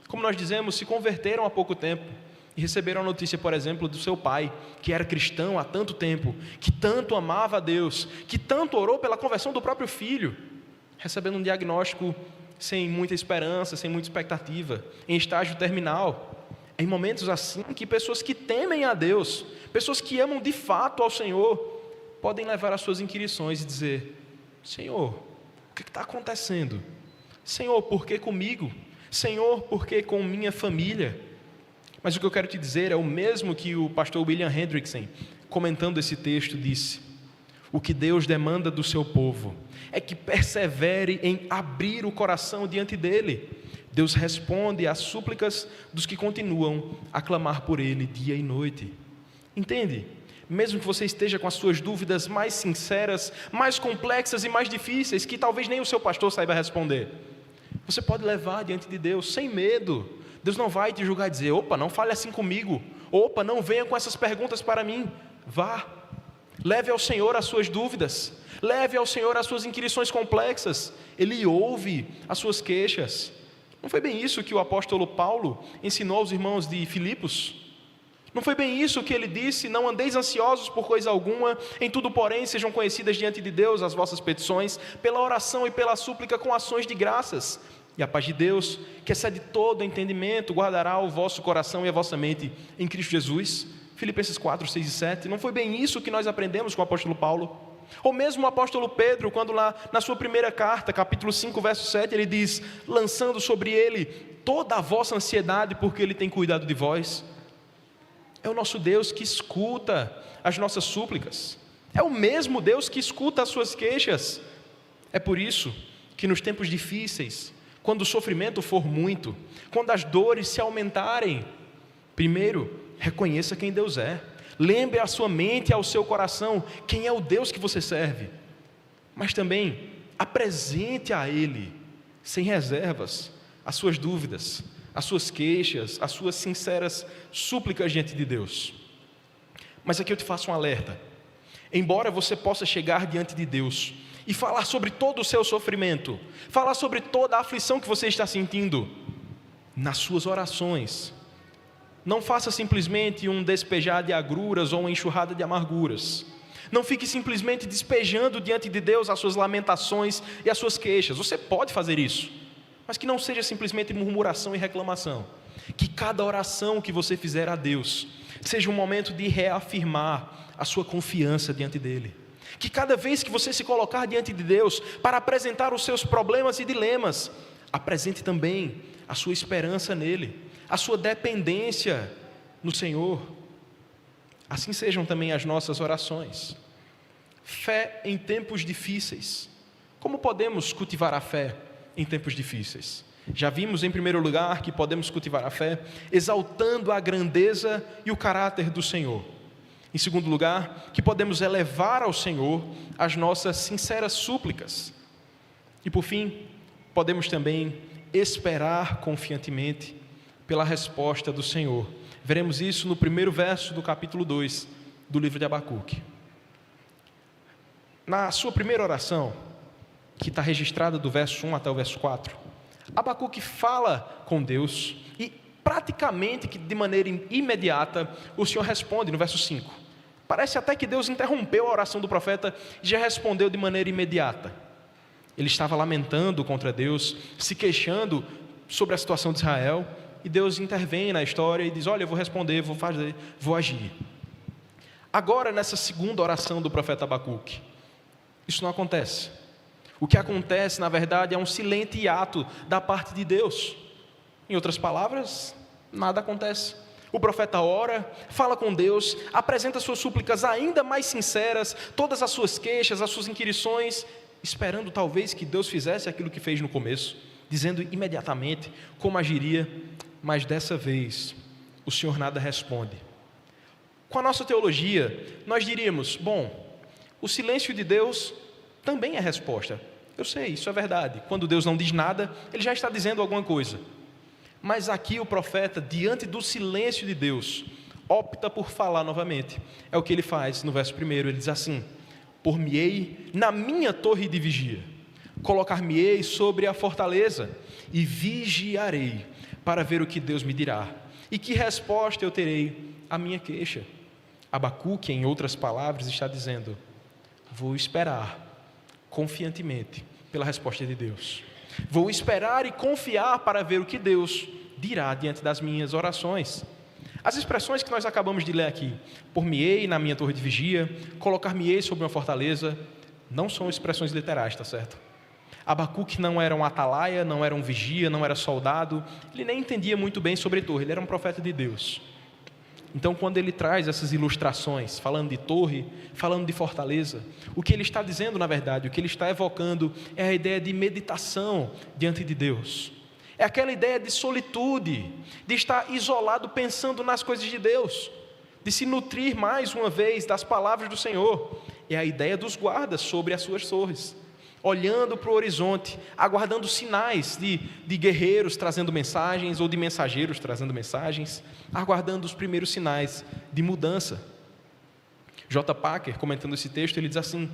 S1: Como nós dizemos, se converteram há pouco tempo e receberam a notícia, por exemplo, do seu pai, que era cristão há tanto tempo, que tanto amava a Deus, que tanto orou pela conversão do próprio filho, recebendo um diagnóstico sem muita esperança, sem muita expectativa, em estágio terminal. Em momentos assim que pessoas que temem a Deus, pessoas que amam de fato ao Senhor, podem levar as suas inquirições e dizer: Senhor, o que está acontecendo? Senhor, por que comigo? Senhor, por que com minha família? Mas o que eu quero te dizer é o mesmo que o pastor William Hendrickson, comentando esse texto, disse: o que Deus demanda do seu povo é que persevere em abrir o coração diante dele. Deus responde às súplicas dos que continuam a clamar por ele dia e noite. Entende? Mesmo que você esteja com as suas dúvidas mais sinceras, mais complexas e mais difíceis, que talvez nem o seu pastor saiba responder, você pode levar diante de Deus sem medo. Deus não vai te julgar e dizer: opa, não fale assim comigo, opa, não venha com essas perguntas para mim. Vá, leve ao Senhor as suas dúvidas, leve ao Senhor as suas inquirições complexas. Ele ouve as suas queixas. Não foi bem isso que o apóstolo Paulo ensinou aos irmãos de Filipos? Não foi bem isso que ele disse: não andeis ansiosos por coisa alguma, em tudo porém sejam conhecidas diante de Deus as vossas petições, pela oração e pela súplica com ações de graças. E a paz de Deus, que excede todo entendimento, guardará o vosso coração e a vossa mente em Cristo Jesus. Filipenses 4, 6 e 7. Não foi bem isso que nós aprendemos com o apóstolo Paulo? Ou mesmo o apóstolo Pedro, quando lá na sua primeira carta, capítulo 5, verso 7, ele diz: lançando sobre ele toda a vossa ansiedade, porque ele tem cuidado de vós. É o nosso Deus que escuta as nossas súplicas. É o mesmo Deus que escuta as suas queixas. É por isso que nos tempos difíceis, quando o sofrimento for muito, quando as dores se aumentarem, primeiro, reconheça quem Deus é. Lembre à sua mente e ao seu coração quem é o Deus que você serve. Mas também apresente a Ele, sem reservas, as suas dúvidas, as suas queixas, as suas sinceras súplicas diante de Deus. Mas aqui eu te faço um alerta: embora você possa chegar diante de Deus e falar sobre todo o seu sofrimento, falar sobre toda a aflição que você está sentindo, nas suas orações, não faça simplesmente um despejar de agruras ou uma enxurrada de amarguras. Não fique simplesmente despejando diante de Deus as suas lamentações e as suas queixas. Você pode fazer isso, mas que não seja simplesmente murmuração e reclamação. Que cada oração que você fizer a Deus seja um momento de reafirmar a sua confiança diante dEle. Que cada vez que você se colocar diante de Deus para apresentar os seus problemas e dilemas, apresente também a sua esperança nele, a sua dependência no Senhor. Assim sejam também as nossas orações. Fé em tempos difíceis. Como podemos cultivar a fé em tempos difíceis? Já vimos, em primeiro lugar, que podemos cultivar a fé exaltando a grandeza e o caráter do Senhor. Em segundo lugar, que podemos elevar ao Senhor as nossas sinceras súplicas. E por fim, podemos também esperar confiantemente pela resposta do Senhor. Veremos isso no primeiro verso do capítulo 2 do livro de Abacuque. Na sua primeira oração, que está registrada do verso 1 até o verso 4, Abacuque fala com Deus e praticamente que de maneira imediata o Senhor responde no verso 5. Parece até que Deus interrompeu a oração do profeta e já respondeu de maneira imediata. Ele estava lamentando contra Deus, se queixando sobre a situação de Israel, e Deus intervém na história e diz: olha, eu vou responder, vou fazer, vou agir. Agora, nessa segunda oração do profeta Abacuque, isso não acontece. O que acontece, na verdade, é um silente ato da parte de Deus. Em outras palavras, nada acontece. O profeta ora, fala com Deus, apresenta suas súplicas ainda mais sinceras, todas as suas queixas, as suas inquirições, esperando talvez que Deus fizesse aquilo que fez no começo, dizendo imediatamente como agiria, mas dessa vez o Senhor nada responde. Com a nossa teologia, nós diríamos: bom, o silêncio de Deus também é resposta. Eu sei, isso é verdade. Quando Deus não diz nada, Ele já está dizendo alguma coisa. Mas aqui o profeta, diante do silêncio de Deus, opta por falar novamente. É o que ele faz no verso 1, ele diz assim: por-me-ei na minha torre de vigia, colocar-me-ei sobre a fortaleza e vigiarei para ver o que Deus me dirá e que resposta eu terei à minha queixa. Abacuque, em outras palavras, está dizendo: vou esperar confiantemente pela resposta de Deus. Vou esperar e confiar para ver o que Deus dirá diante das minhas orações. As expressões que nós acabamos de ler aqui, por-me-ei na minha torre de vigia, colocar-me-ei sobre uma fortaleza, não são expressões literais, está certo? Abacuque não era um atalaia, não era um vigia, não era soldado, ele nem entendia muito bem sobre torre, ele era um profeta de Deus. Então, quando ele traz essas ilustrações, falando de torre, falando de fortaleza, o que ele está dizendo, na verdade, o que ele está evocando é a ideia de meditação diante de Deus. É aquela ideia de solitude, de estar isolado pensando nas coisas de Deus, de se nutrir mais uma vez das palavras do Senhor. É a ideia dos guardas sobre as suas torres, olhando para o horizonte, aguardando sinais de guerreiros trazendo mensagens, ou de mensageiros trazendo mensagens, aguardando os primeiros sinais de mudança. J. Packer, comentando esse texto, ele diz assim: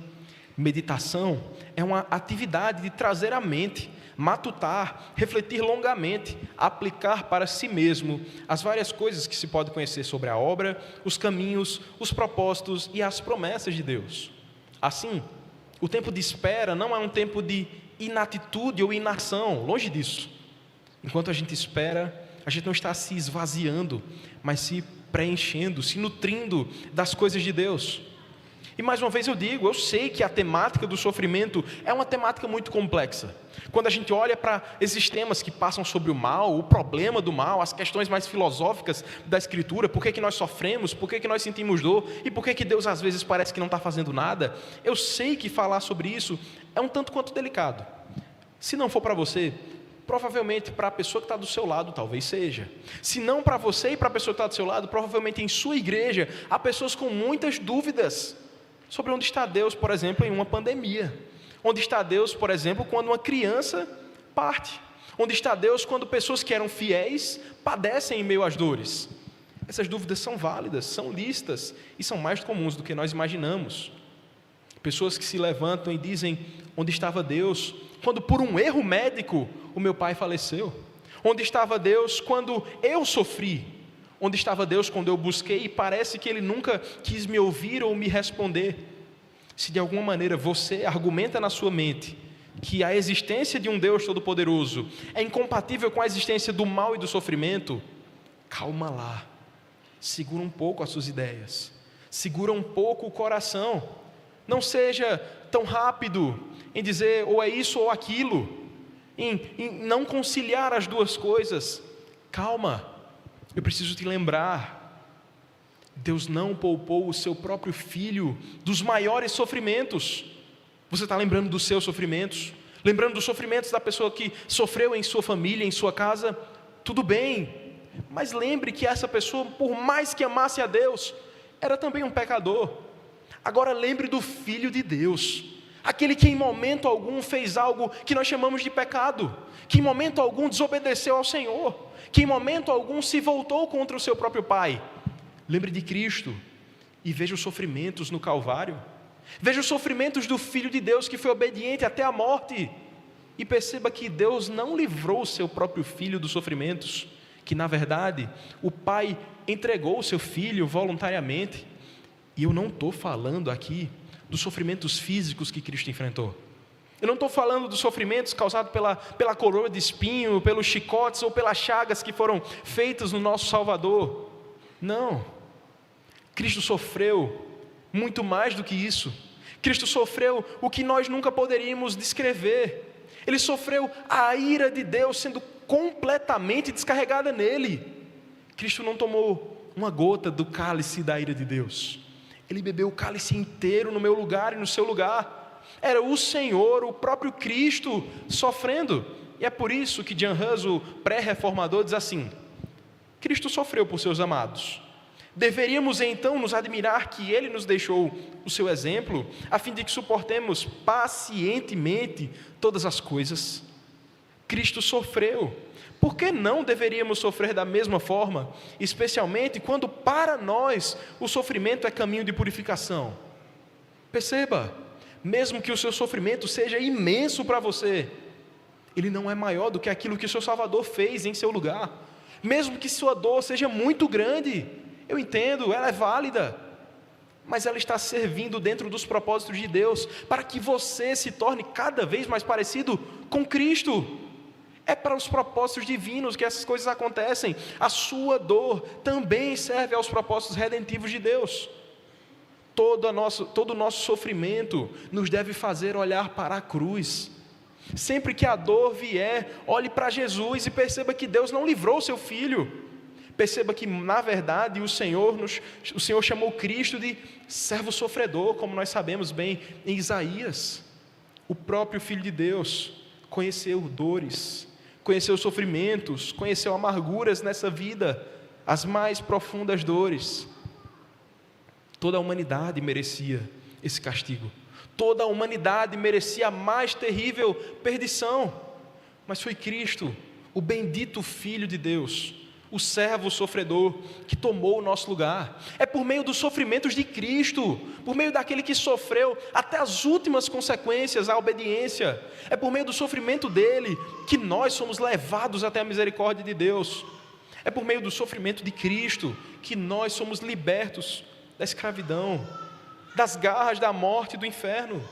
S1: meditação é uma atividade de trazer à mente, matutar, refletir longamente, aplicar para si mesmo as várias coisas que se pode conhecer sobre a obra, os caminhos, os propósitos e as promessas de Deus. Assim, o tempo de espera não é um tempo de inatitude ou inação, longe disso. Enquanto a gente espera, a gente não está se esvaziando, mas se preenchendo, se nutrindo das coisas de Deus. E mais uma vez eu digo, eu sei que a temática do sofrimento é uma temática muito complexa. Quando a gente olha para esses temas que passam sobre o mal, o problema do mal, as questões mais filosóficas da Escritura, por que nós sofremos, por que nós sentimos dor e por que Deus às vezes parece que não está fazendo nada, eu sei que falar sobre isso é um tanto quanto delicado. Se não for para você, provavelmente para a pessoa que está do seu lado, talvez seja. Se não para você e para a pessoa que está do seu lado, provavelmente em sua igreja, há pessoas com muitas dúvidas sobre onde está Deus, por exemplo, em uma pandemia. Onde está Deus, por exemplo, quando uma criança parte. Onde está Deus quando pessoas que eram fiéis padecem em meio às dores. Essas dúvidas são válidas, são lícitas e são mais comuns do que nós imaginamos. Pessoas que se levantam e dizem: onde estava Deus quando por um erro médico o meu pai faleceu? Onde estava Deus quando eu sofri? Onde estava Deus quando eu busquei e parece que Ele nunca quis me ouvir ou me responder? Se de alguma maneira você argumenta na sua mente que a existência de um Deus Todo-Poderoso é incompatível com a existência do mal e do sofrimento, calma lá, segura um pouco as suas ideias, segura um pouco o coração, não seja tão rápido em dizer ou é isso ou aquilo, em não conciliar as duas coisas. Calma. Eu preciso te lembrar, Deus não poupou o seu próprio Filho dos maiores sofrimentos. Você está lembrando dos seus sofrimentos? Lembrando dos sofrimentos da pessoa que sofreu em sua família, em sua casa? Tudo bem, mas lembre que essa pessoa, por mais que amasse a Deus, era também um pecador. Agora lembre do Filho de Deus, aquele que em momento algum fez algo que nós chamamos de pecado, que em momento algum desobedeceu ao Senhor, que em momento algum se voltou contra o seu próprio Pai. Lembre de Cristo e veja os sofrimentos no Calvário, veja os sofrimentos do Filho de Deus que foi obediente até a morte, e perceba que Deus não livrou o seu próprio Filho dos sofrimentos, que na verdade o Pai entregou o seu Filho voluntariamente. E eu não estou falando aqui dos sofrimentos físicos que Cristo enfrentou. Eu não estou falando dos sofrimentos causados pela coroa de espinho, pelos chicotes ou pelas chagas que foram feitas no nosso Salvador. Não. Cristo sofreu muito mais do que isso. Cristo sofreu o que nós nunca poderíamos descrever. Ele sofreu a ira de Deus sendo completamente descarregada nele. Cristo não tomou uma gota do cálice da ira de Deus. Ele bebeu o cálice inteiro no meu lugar e no seu lugar. Era o Senhor, o próprio Cristo, sofrendo. E é por isso que John Hus, o pré-reformador, diz assim: Cristo sofreu por seus amados, Deveríamos então nos admirar que Ele nos deixou o seu exemplo, a fim de que suportemos pacientemente todas as coisas. Cristo sofreu. Por que não deveríamos sofrer da mesma forma, especialmente quando para nós o sofrimento é caminho de purificação? Perceba, mesmo que o seu sofrimento seja imenso para você, ele não é maior do que aquilo que o seu Salvador fez em seu lugar. Mesmo que sua dor seja muito grande, eu entendo, ela é válida, mas ela está servindo dentro dos propósitos de Deus, para que você se torne cada vez mais parecido com Cristo. É para os propósitos divinos que essas coisas acontecem. A sua dor também serve aos propósitos redentivos de Deus. Todo o nosso sofrimento nos deve fazer olhar para a cruz. Sempre que a dor vier, olhe para Jesus e perceba que Deus não livrou o seu filho. Perceba que, na verdade, o Senhor chamou Cristo de servo sofredor, como nós sabemos bem em Isaías. O próprio Filho de Deus conheceu dores, conheceu sofrimentos, conheceu amarguras nessa vida, as mais profundas dores. Toda a humanidade merecia esse castigo. Toda a humanidade merecia a mais terrível perdição. Mas foi Cristo, o bendito Filho de Deus, o servo sofredor, que tomou o nosso lugar. É por meio dos sofrimentos de Cristo, por meio daquele que sofreu até as últimas consequências, a obediência. É por meio do sofrimento dele que nós somos levados até a misericórdia de Deus. É por meio do sofrimento de Cristo que nós somos libertos da escravidão, das garras da morte e do inferno.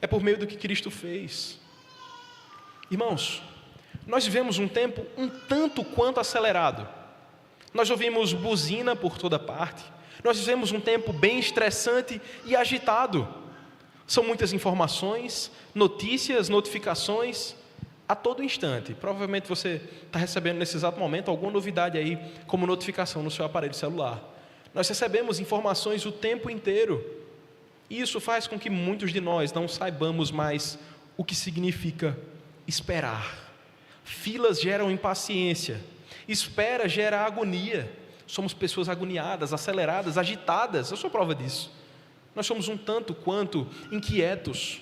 S1: É por meio do que Cristo fez. Irmãos, nós vivemos um tempo um tanto quanto acelerado. Nós ouvimos buzina por toda parte. Nós vivemos um tempo bem estressante e agitado. São muitas informações, notícias, notificações, a todo instante. Provavelmente você está recebendo nesse exato momento alguma novidade aí, como notificação no seu aparelho celular. Nós recebemos informações o tempo inteiro. E isso faz com que muitos de nós não saibamos mais o que significa esperar. Filas geram impaciência, espera gera agonia. Somos pessoas agoniadas, aceleradas, agitadas. Eu sou prova disso. Nós somos um tanto quanto inquietos,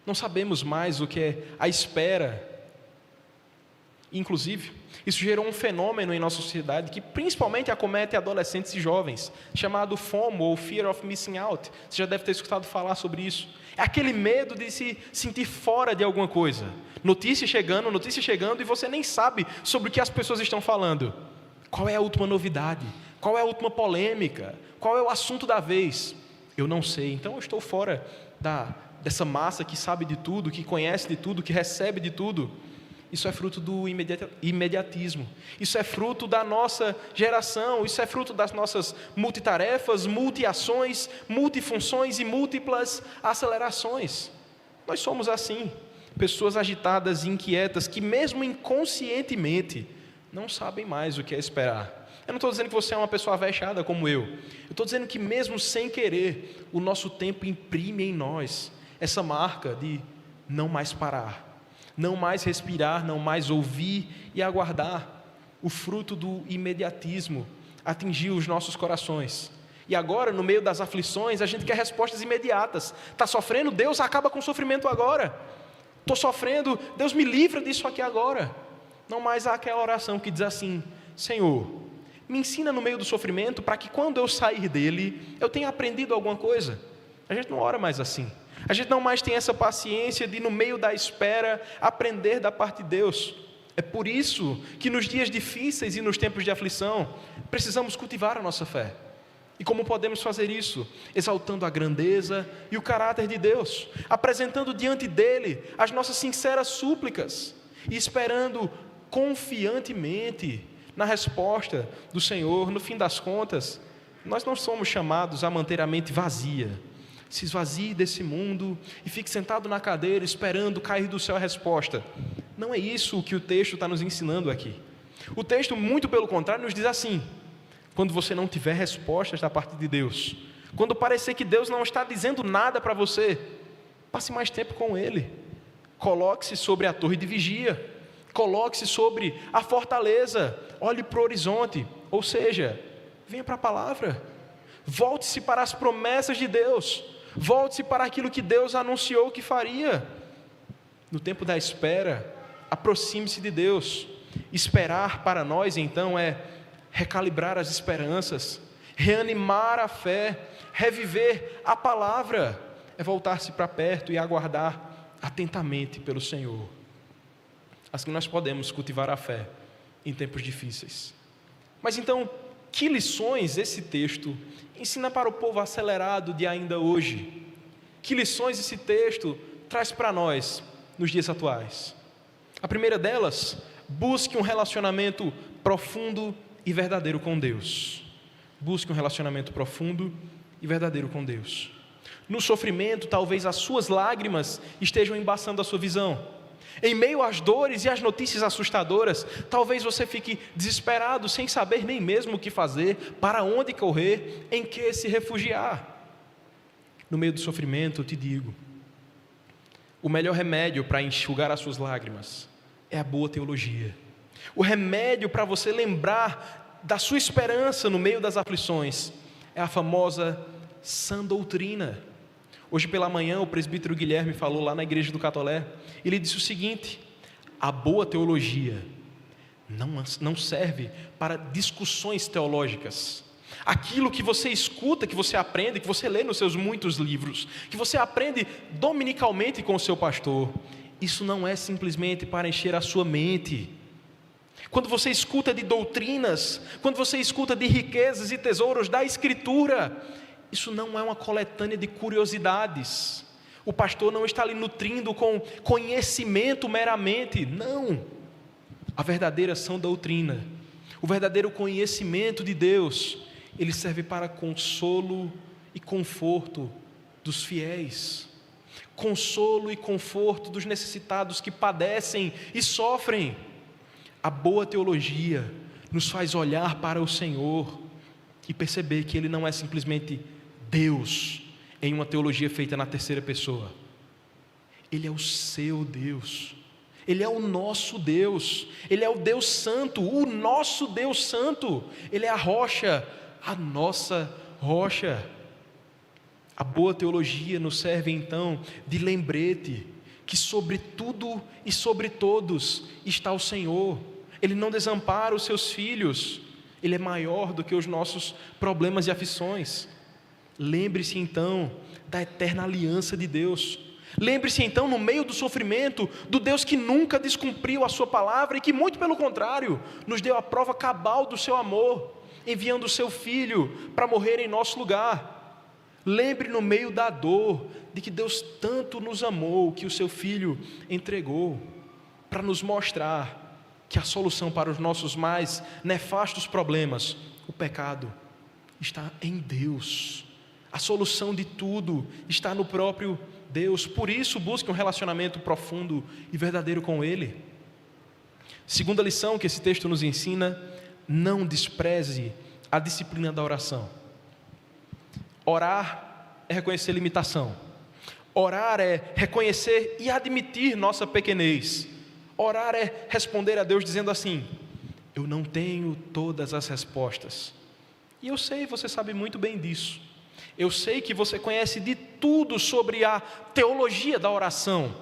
S1: não sabemos mais o que é a espera. Inclusive, isso gerou um fenômeno em nossa sociedade que principalmente acomete adolescentes e jovens, chamado FOMO, ou Fear of Missing Out. Você já deve ter escutado falar sobre isso. É aquele medo de se sentir fora de alguma coisa. Notícia chegando, e você nem sabe sobre o que as pessoas estão falando. Qual é a última novidade? Qual é a última polêmica? Qual é o assunto da vez? Eu não sei, então eu estou fora dessa massa que sabe de tudo, que conhece de tudo, que recebe de tudo. Isso é fruto do imediatismo. Isso é fruto da nossa geração. Isso é fruto das nossas multitarefas, multiações, multifunções e múltiplas acelerações. Nós somos assim, pessoas agitadas e inquietas que mesmo inconscientemente não sabem mais o que é esperar. Eu não estou dizendo que você é uma pessoa avexada como eu. Eu estou dizendo que mesmo sem querer, o nosso tempo imprime em nós essa marca de não mais parar, não mais respirar, não mais ouvir e aguardar. O fruto do imediatismo atingiu os nossos corações. E agora, no meio das aflições, a gente quer respostas imediatas. Está sofrendo? Deus acaba com o sofrimento agora. Estou sofrendo? Deus me livra disso aqui agora. Não mais há aquela oração que diz assim: Senhor, me ensina no meio do sofrimento para que quando eu sair dele, eu tenha aprendido alguma coisa. A gente não ora mais assim. A gente não mais tem essa paciência de, no meio da espera, aprender da parte de Deus. É por isso que nos dias difíceis e nos tempos de aflição, precisamos cultivar a nossa fé. E como podemos fazer isso? Exaltando a grandeza e o caráter de Deus, apresentando diante dele as nossas sinceras súplicas e esperando confiantemente na resposta do Senhor. No fim das contas, nós não somos chamados a manter a mente vazia. Se esvazie desse mundo e fique sentado na cadeira esperando cair do céu a resposta. Não é isso que o texto está nos ensinando aqui. O texto, muito pelo contrário, nos diz assim: quando você não tiver respostas da parte de Deus, quando parecer que Deus não está dizendo nada para você, passe mais tempo com Ele. Coloque-se sobre a torre de vigia, coloque-se sobre a fortaleza, olhe para o horizonte, ou seja, venha para a palavra. Volte-se para as promessas de Deus. Volte-se para aquilo que Deus anunciou que faria. No tempo da espera, aproxime-se de Deus. Esperar para nós, então, é recalibrar as esperanças, reanimar a fé, reviver a palavra. É voltar-se para perto e aguardar atentamente pelo Senhor. Assim nós podemos cultivar a fé em tempos difíceis. Mas então, que lições esse texto ensina para o povo acelerado de ainda hoje? Que lições esse texto traz para nós nos dias atuais? A primeira delas, busque um relacionamento profundo e verdadeiro com Deus. Busque um relacionamento profundo e verdadeiro com Deus. No sofrimento, talvez as suas lágrimas estejam embaçando a sua visão. Em meio às dores e às notícias assustadoras, talvez você fique desesperado, sem saber nem mesmo o que fazer, para onde correr, em que se refugiar. No meio do sofrimento, eu te digo, o melhor remédio para enxugar as suas lágrimas é a boa teologia. O remédio para você lembrar da sua esperança no meio das aflições é a famosa sã doutrina. Hoje pela manhã o presbítero Guilherme falou lá na igreja do Catolé. Ele disse o seguinte: a boa teologia não serve para discussões teológicas. Aquilo que você escuta, que você aprende, que você lê nos seus muitos livros, que você aprende dominicalmente com o seu pastor, isso não é simplesmente para encher a sua mente. Quando você escuta de doutrinas, quando você escuta de riquezas e tesouros da Escritura, isso não é uma coletânea de curiosidades. O pastor não está ali nutrindo com conhecimento meramente, não. A verdadeira sã doutrina, o verdadeiro conhecimento de Deus, ele serve para consolo e conforto dos fiéis, consolo e conforto dos necessitados que padecem e sofrem. A boa teologia nos faz olhar para o Senhor e perceber que Ele não é simplesmente Deus em uma teologia feita na terceira pessoa. Ele é o seu Deus, Ele é o nosso Deus, Ele é o Deus Santo, o nosso Deus Santo, Ele é a rocha, a nossa rocha. A boa teologia nos serve então de lembrete que sobre tudo e sobre todos está o Senhor. Ele não desampara os seus filhos, Ele é maior do que os nossos problemas e aflições. Lembre-se então da eterna aliança de Deus. Lembre-se então, no meio do sofrimento, do Deus que nunca descumpriu a sua palavra e que, muito pelo contrário, nos deu a prova cabal do seu amor, enviando o seu Filho para morrer em nosso lugar. Lembre no meio da dor de que Deus tanto nos amou que o seu Filho entregou para nos mostrar que a solução para os nossos mais nefastos problemas, o pecado, está em Deus. A solução de tudo está no próprio Deus. Por isso, busque um relacionamento profundo e verdadeiro com Ele. Segunda lição que esse texto nos ensina: não despreze a disciplina da oração. Orar é reconhecer limitação. Orar é reconhecer e admitir nossa pequenez. Orar é responder a Deus dizendo assim: eu não tenho todas as respostas. E eu sei, você sabe muito bem disso. Eu sei que você conhece de tudo sobre a teologia da oração.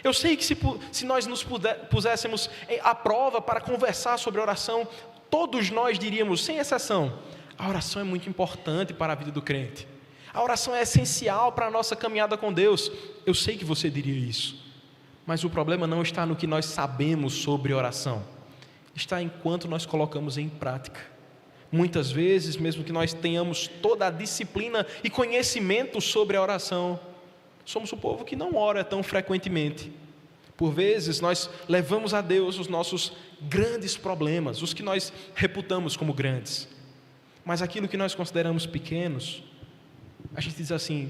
S1: Eu sei que se nós nos puséssemos à prova para conversar sobre oração, todos nós diríamos, sem exceção, a oração é muito importante para a vida do crente. A oração é essencial para a nossa caminhada com Deus. Eu sei que você diria isso. Mas o problema não está no que nós sabemos sobre oração. Está enquanto nós colocamos em prática. Muitas vezes, mesmo que nós tenhamos toda a disciplina e conhecimento sobre a oração, somos o povo que não ora tão frequentemente. Por vezes nós levamos a Deus os nossos grandes problemas, os que nós reputamos como grandes. Mas aquilo que nós consideramos pequenos, a gente diz assim: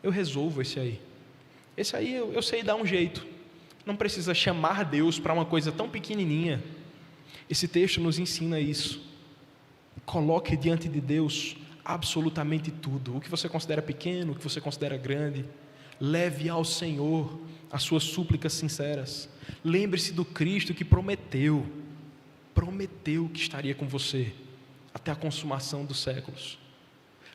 S1: eu resolvo esse aí. Esse aí eu sei dar um jeito. Não precisa chamar Deus para uma coisa tão pequenininha. Esse texto nos ensina isso. Coloque diante de Deus absolutamente tudo. O que você considera pequeno, o que você considera grande. Leve ao Senhor as suas súplicas sinceras. Lembre-se do Cristo que prometeu que estaria com você até a consumação dos séculos.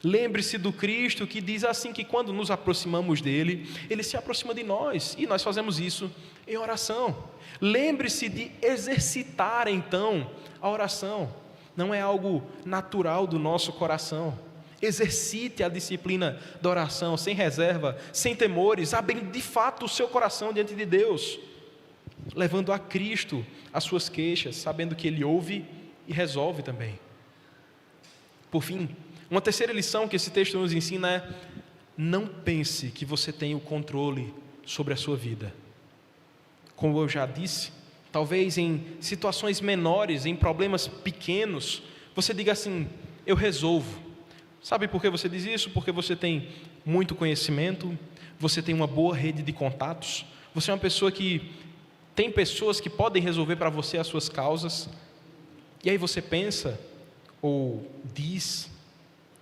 S1: Lembre-se do Cristo que diz assim, que quando nos aproximamos dele, ele se aproxima de nós, e nós fazemos isso em oração. Lembre-se de exercitar então a oração, não é algo natural do nosso coração. Exercite a disciplina da oração, sem reserva, sem temores, abrindo de fato o seu coração diante de Deus, levando a Cristo as suas queixas, sabendo que Ele ouve e resolve também. Por fim, uma terceira lição que esse texto nos ensina é: não pense que você tem o controle sobre a sua vida. Como eu já disse, talvez em situações menores, em problemas pequenos, você diga assim: eu resolvo. Sabe por que você diz isso? Porque você tem muito conhecimento, você tem uma boa rede de contatos, você é uma pessoa que tem pessoas que podem resolver para você as suas causas, e aí você pensa ou diz: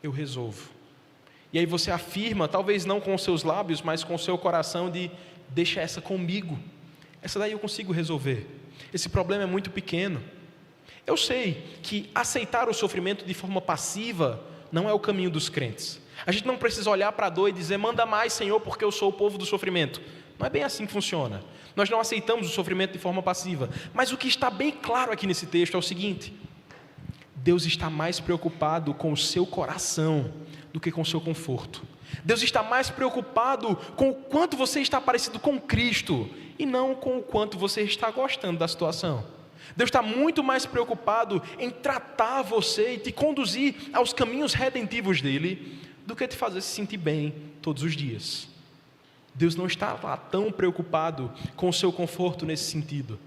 S1: eu resolvo. E aí você afirma, talvez não com os seus lábios, mas com o seu coração, de: deixa essa comigo, essa daí eu consigo resolver, esse problema é muito pequeno. Eu sei que aceitar o sofrimento de forma passiva não é o caminho dos crentes. A gente não precisa olhar para a dor e dizer: manda mais, Senhor, porque eu sou o povo do sofrimento. Não é bem assim que funciona. Nós não aceitamos o sofrimento de forma passiva. Mas o que está bem claro aqui nesse texto é o seguinte: Deus está mais preocupado com o seu coração do que com o seu conforto. Deus está mais preocupado com o quanto você está parecido com Cristo e não com o quanto você está gostando da situação. Deus está muito mais preocupado em tratar você e te conduzir aos caminhos redentivos dele do que te fazer se sentir bem todos os dias. Deus não está lá tão preocupado com o seu conforto nesse sentido.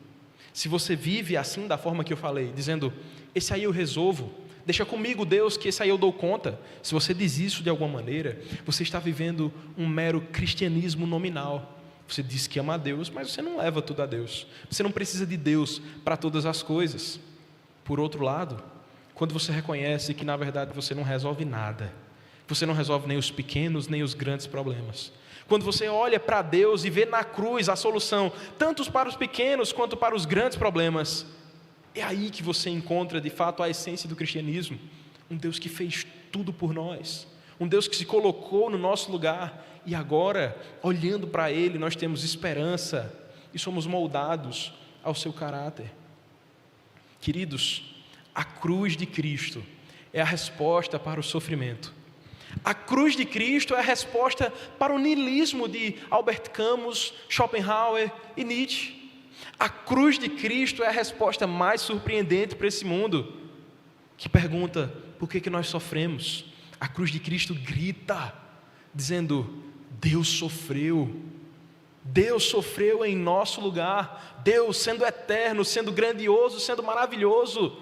S1: Se você vive assim, da forma que eu falei, dizendo: esse aí eu resolvo, deixa comigo, Deus, que esse aí eu dou conta. Se você diz isso de alguma maneira, você está vivendo um mero cristianismo nominal. Você diz que ama a Deus, mas você não leva tudo a Deus. Você não precisa de Deus para todas as coisas. Por outro lado, quando você reconhece que na verdade você não resolve nada, você não resolve nem os pequenos nem os grandes problemas, quando você olha para Deus e vê na cruz a solução, tanto para os pequenos quanto para os grandes problemas, é aí que você encontra de fato a essência do cristianismo. Um Deus que fez tudo por nós, um Deus que se colocou no nosso lugar, e agora, olhando para Ele, nós temos esperança e somos moldados ao seu caráter. Queridos, a cruz de Cristo é a resposta para o sofrimento. A cruz de Cristo é a resposta para o niilismo de Albert Camus, Schopenhauer e Nietzsche. A cruz de Cristo é a resposta mais surpreendente para esse mundo, que pergunta: por que nós sofremos? A cruz de Cristo grita, dizendo: Deus sofreu em nosso lugar. Deus, sendo eterno, sendo grandioso, sendo maravilhoso,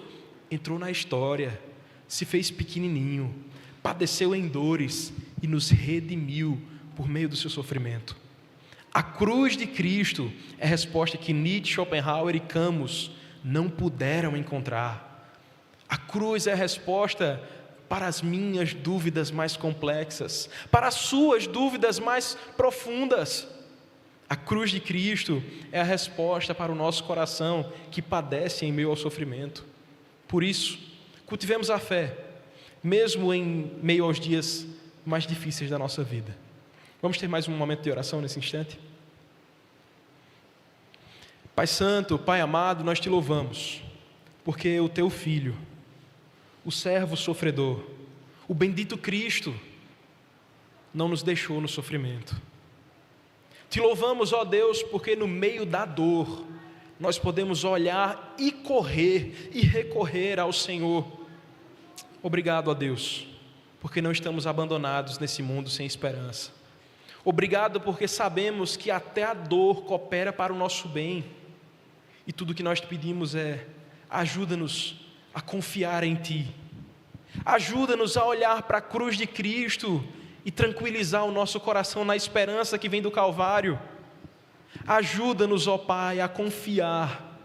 S1: entrou na história, se fez pequenininho, padeceu em dores e nos redimiu por meio do seu sofrimento. A cruz de Cristo é a resposta que Nietzsche, Schopenhauer e Camus não puderam encontrar. A cruz é a resposta para as minhas dúvidas mais complexas, para as suas dúvidas mais profundas. A cruz de Cristo é a resposta para o nosso coração que padece em meio ao sofrimento. Por isso, cultivemos a fé, mesmo em meio aos dias mais difíceis da nossa vida. Vamos ter mais um momento de oração nesse instante? Pai Santo, Pai amado, nós te louvamos, porque o teu Filho, o servo sofredor, o bendito Cristo, não nos deixou no sofrimento. Te louvamos, ó Deus, porque no meio da dor, nós podemos olhar e correr e recorrer ao Senhor. Obrigado, ó Deus, porque não estamos abandonados nesse mundo sem esperança. Obrigado porque sabemos que até a dor coopera para o nosso bem. E tudo que nós te pedimos é: ajuda-nos a confiar em Ti. Ajuda-nos a olhar para a cruz de Cristo e tranquilizar o nosso coração na esperança que vem do Calvário. Ajuda-nos, ó Pai, a confiar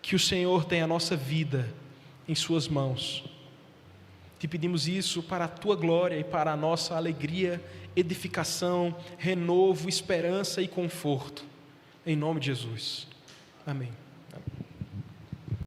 S1: que o Senhor tem a nossa vida em Suas mãos. Te pedimos isso para a Tua glória e para a nossa alegria, edificação, renovo, esperança e conforto. Em nome de Jesus. Amém.